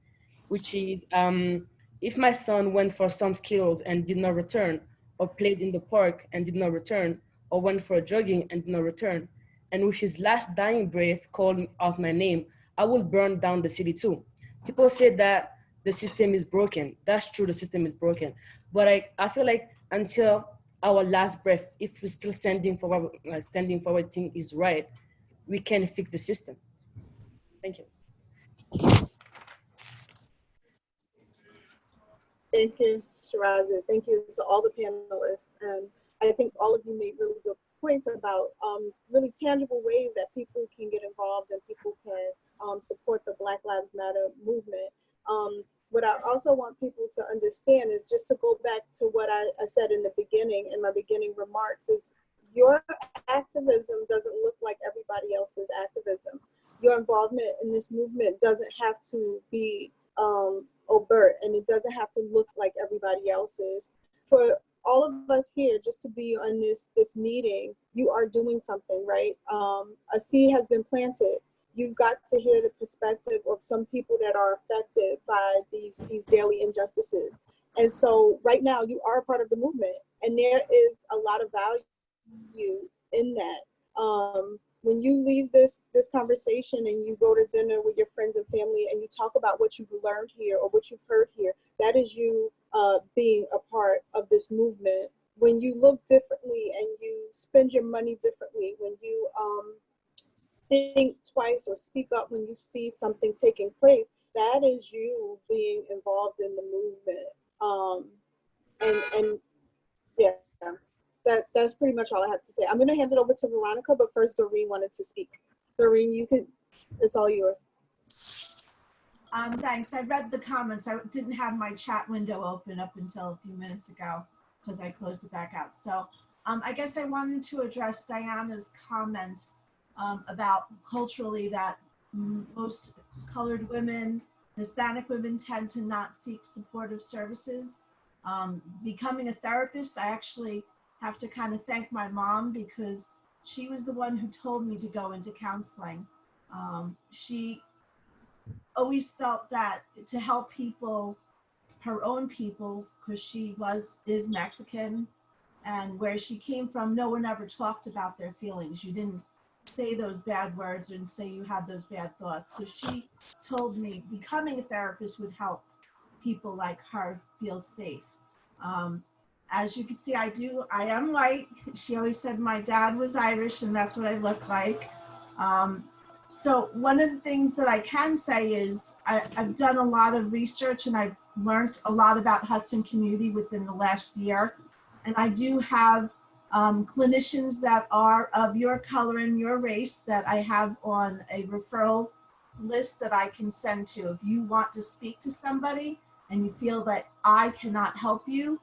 which is, if my son went for some skills and did not return, or played in the park and did not return, or went for jogging and did not return, and with his last dying breath called out my name, I will burn down the city too. People say that the system is broken. That's true, the system is broken. But I feel like until our last breath, if we're still standing for what we think is right, we can fix the system. Thank you. Thank you, Shirazi. Thank you to all the panelists. And I think all of you made really good points about really tangible ways that people can get involved and people can support the Black Lives Matter movement. What I also want people to understand is, just to go back to what I said in the beginning, in my beginning remarks, is your activism doesn't look like everybody else's activism. Your involvement in this movement doesn't have to be overt, and it doesn't have to look like everybody else's. For all of us here, just to be on this meeting, you are doing something, right? A seed has been planted. You've got to hear the perspective of some people that are affected by these daily injustices. And so right now you are a part of the movement, and there is a lot of value in that. When you leave this conversation and you go to dinner with your friends and family and you talk about what you've learned here or what you've heard here, that is you being a part of this movement. When you look differently and you spend your money differently, when you think twice or speak up when you see something taking place, that is you being involved in the movement. And yeah, that's pretty much all I have to say. I'm going to hand it over to Veronica, but first Doreen wanted to speak. Doreen, it's all yours. Thanks. I read the comments. I didn't have my chat window open up until a few minutes ago because I closed it back out. So I guess I wanted to address Diana's comment about culturally that most colored women, Hispanic women tend to not seek supportive services. Becoming a therapist, I actually have to kind of thank my mom because she was the one who told me to go into counseling. She always felt that to help people, her own people, because she is Mexican, and where she came from, no one ever talked about their feelings. You didn't say those bad words and say you had those bad thoughts. So she told me becoming a therapist would help people like her feel safe. As you can see, I am white. She always said my dad was Irish, and that's what I look like. So one of the things that I can say is I've done a lot of research, and I've learned a lot about Hudson Community within the last year. And I do have clinicians that are of your color and your race that I have on a referral list that I can send to. If you want to speak to somebody and you feel that I cannot help you,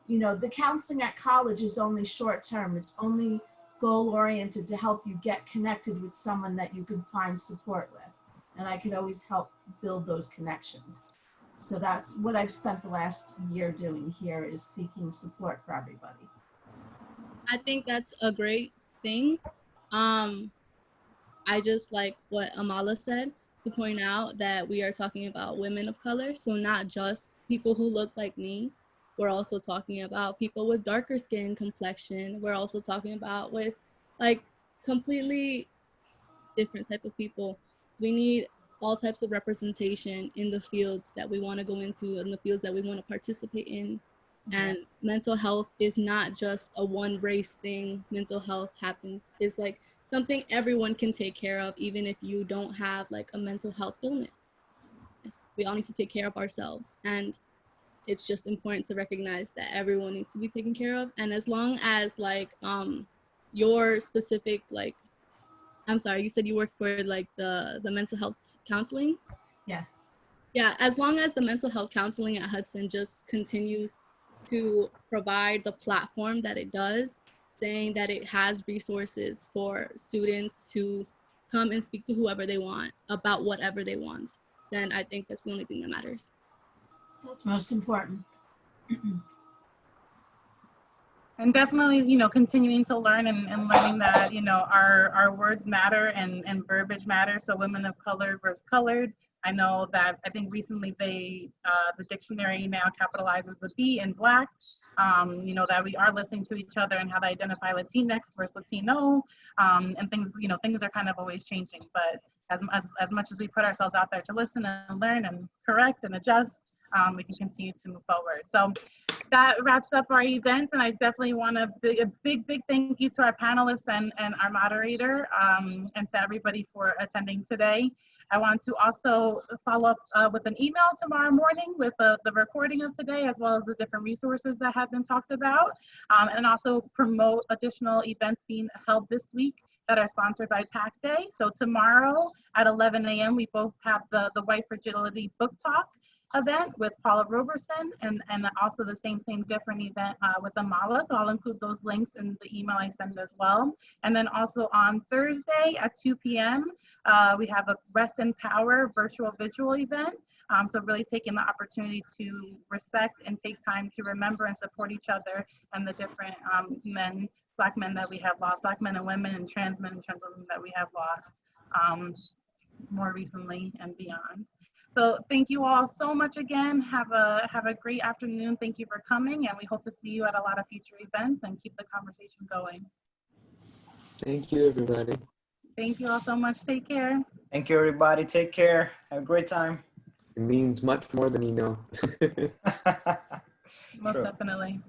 you know, the counseling at college is only short term. It's only goal oriented to help you get connected with someone that you can find support with. And I could always help build those connections. So that's what I've spent the last year doing here, is seeking support for everybody. I think that's a great thing. I just like what Amala said, to point out that we are talking about women of color. So not just people who look like me. We're also talking about people with darker skin complexion. We're also talking about with like completely different type of people. We need all types of representation in the fields that we want to go into and the fields that we want to participate in. And mental health is not just a one race thing. Mental health is like something everyone can take care of, even if you don't have like a mental health illness. We all need to take care of ourselves. And it's just important to recognize that everyone needs to be taken care of. And as long as like your specific, like, I'm sorry, you said you work for like the mental health counseling? Yes. Yeah, as long as the mental health counseling at Hudson just continues to provide the platform that it does, saying that it has resources for students to come and speak to whoever they want about whatever they want, then I think that's the only thing that matters. That's most important. And definitely, you know, continuing to learn and learning that, you know, our words matter and verbiage matters. So women of color versus colored. I know that I think recently the dictionary now capitalizes the B in Black. You know, that we are listening to each other and how to identify Latinx versus Latino, and things, you know, things are kind of always changing. But as much as we put ourselves out there to listen and learn and correct and adjust, we can continue to move forward. So that wraps up our event, and I definitely want a big thank you to our panelists and our moderator, and to everybody for attending today. I want to also follow up with an email tomorrow morning with the recording of today, as well as the different resources that have been talked about, and also promote additional events being held this week that are sponsored by PAC Day. So tomorrow at 11 a.m. we both have the White Fragility Book Talk event with Paula Roberson, and also the same different event with Amala. So I'll include those links in the email I send as well. And then also on Thursday at 2 p.m. We have a Rest in Power virtual visual event. So really taking the opportunity to respect and take time to remember and support each other and the different Black men that we have lost, Black men and women, and trans men and trans women that we have lost more recently and beyond. So thank you all so much again. Have a great afternoon. Thank you for coming, and we hope to see you at a lot of future events and keep the conversation going. Thank you, everybody. Thank you all so much. Take care. Thank you, everybody. Take care. Have a great time. It means much more than you know. Most definitely.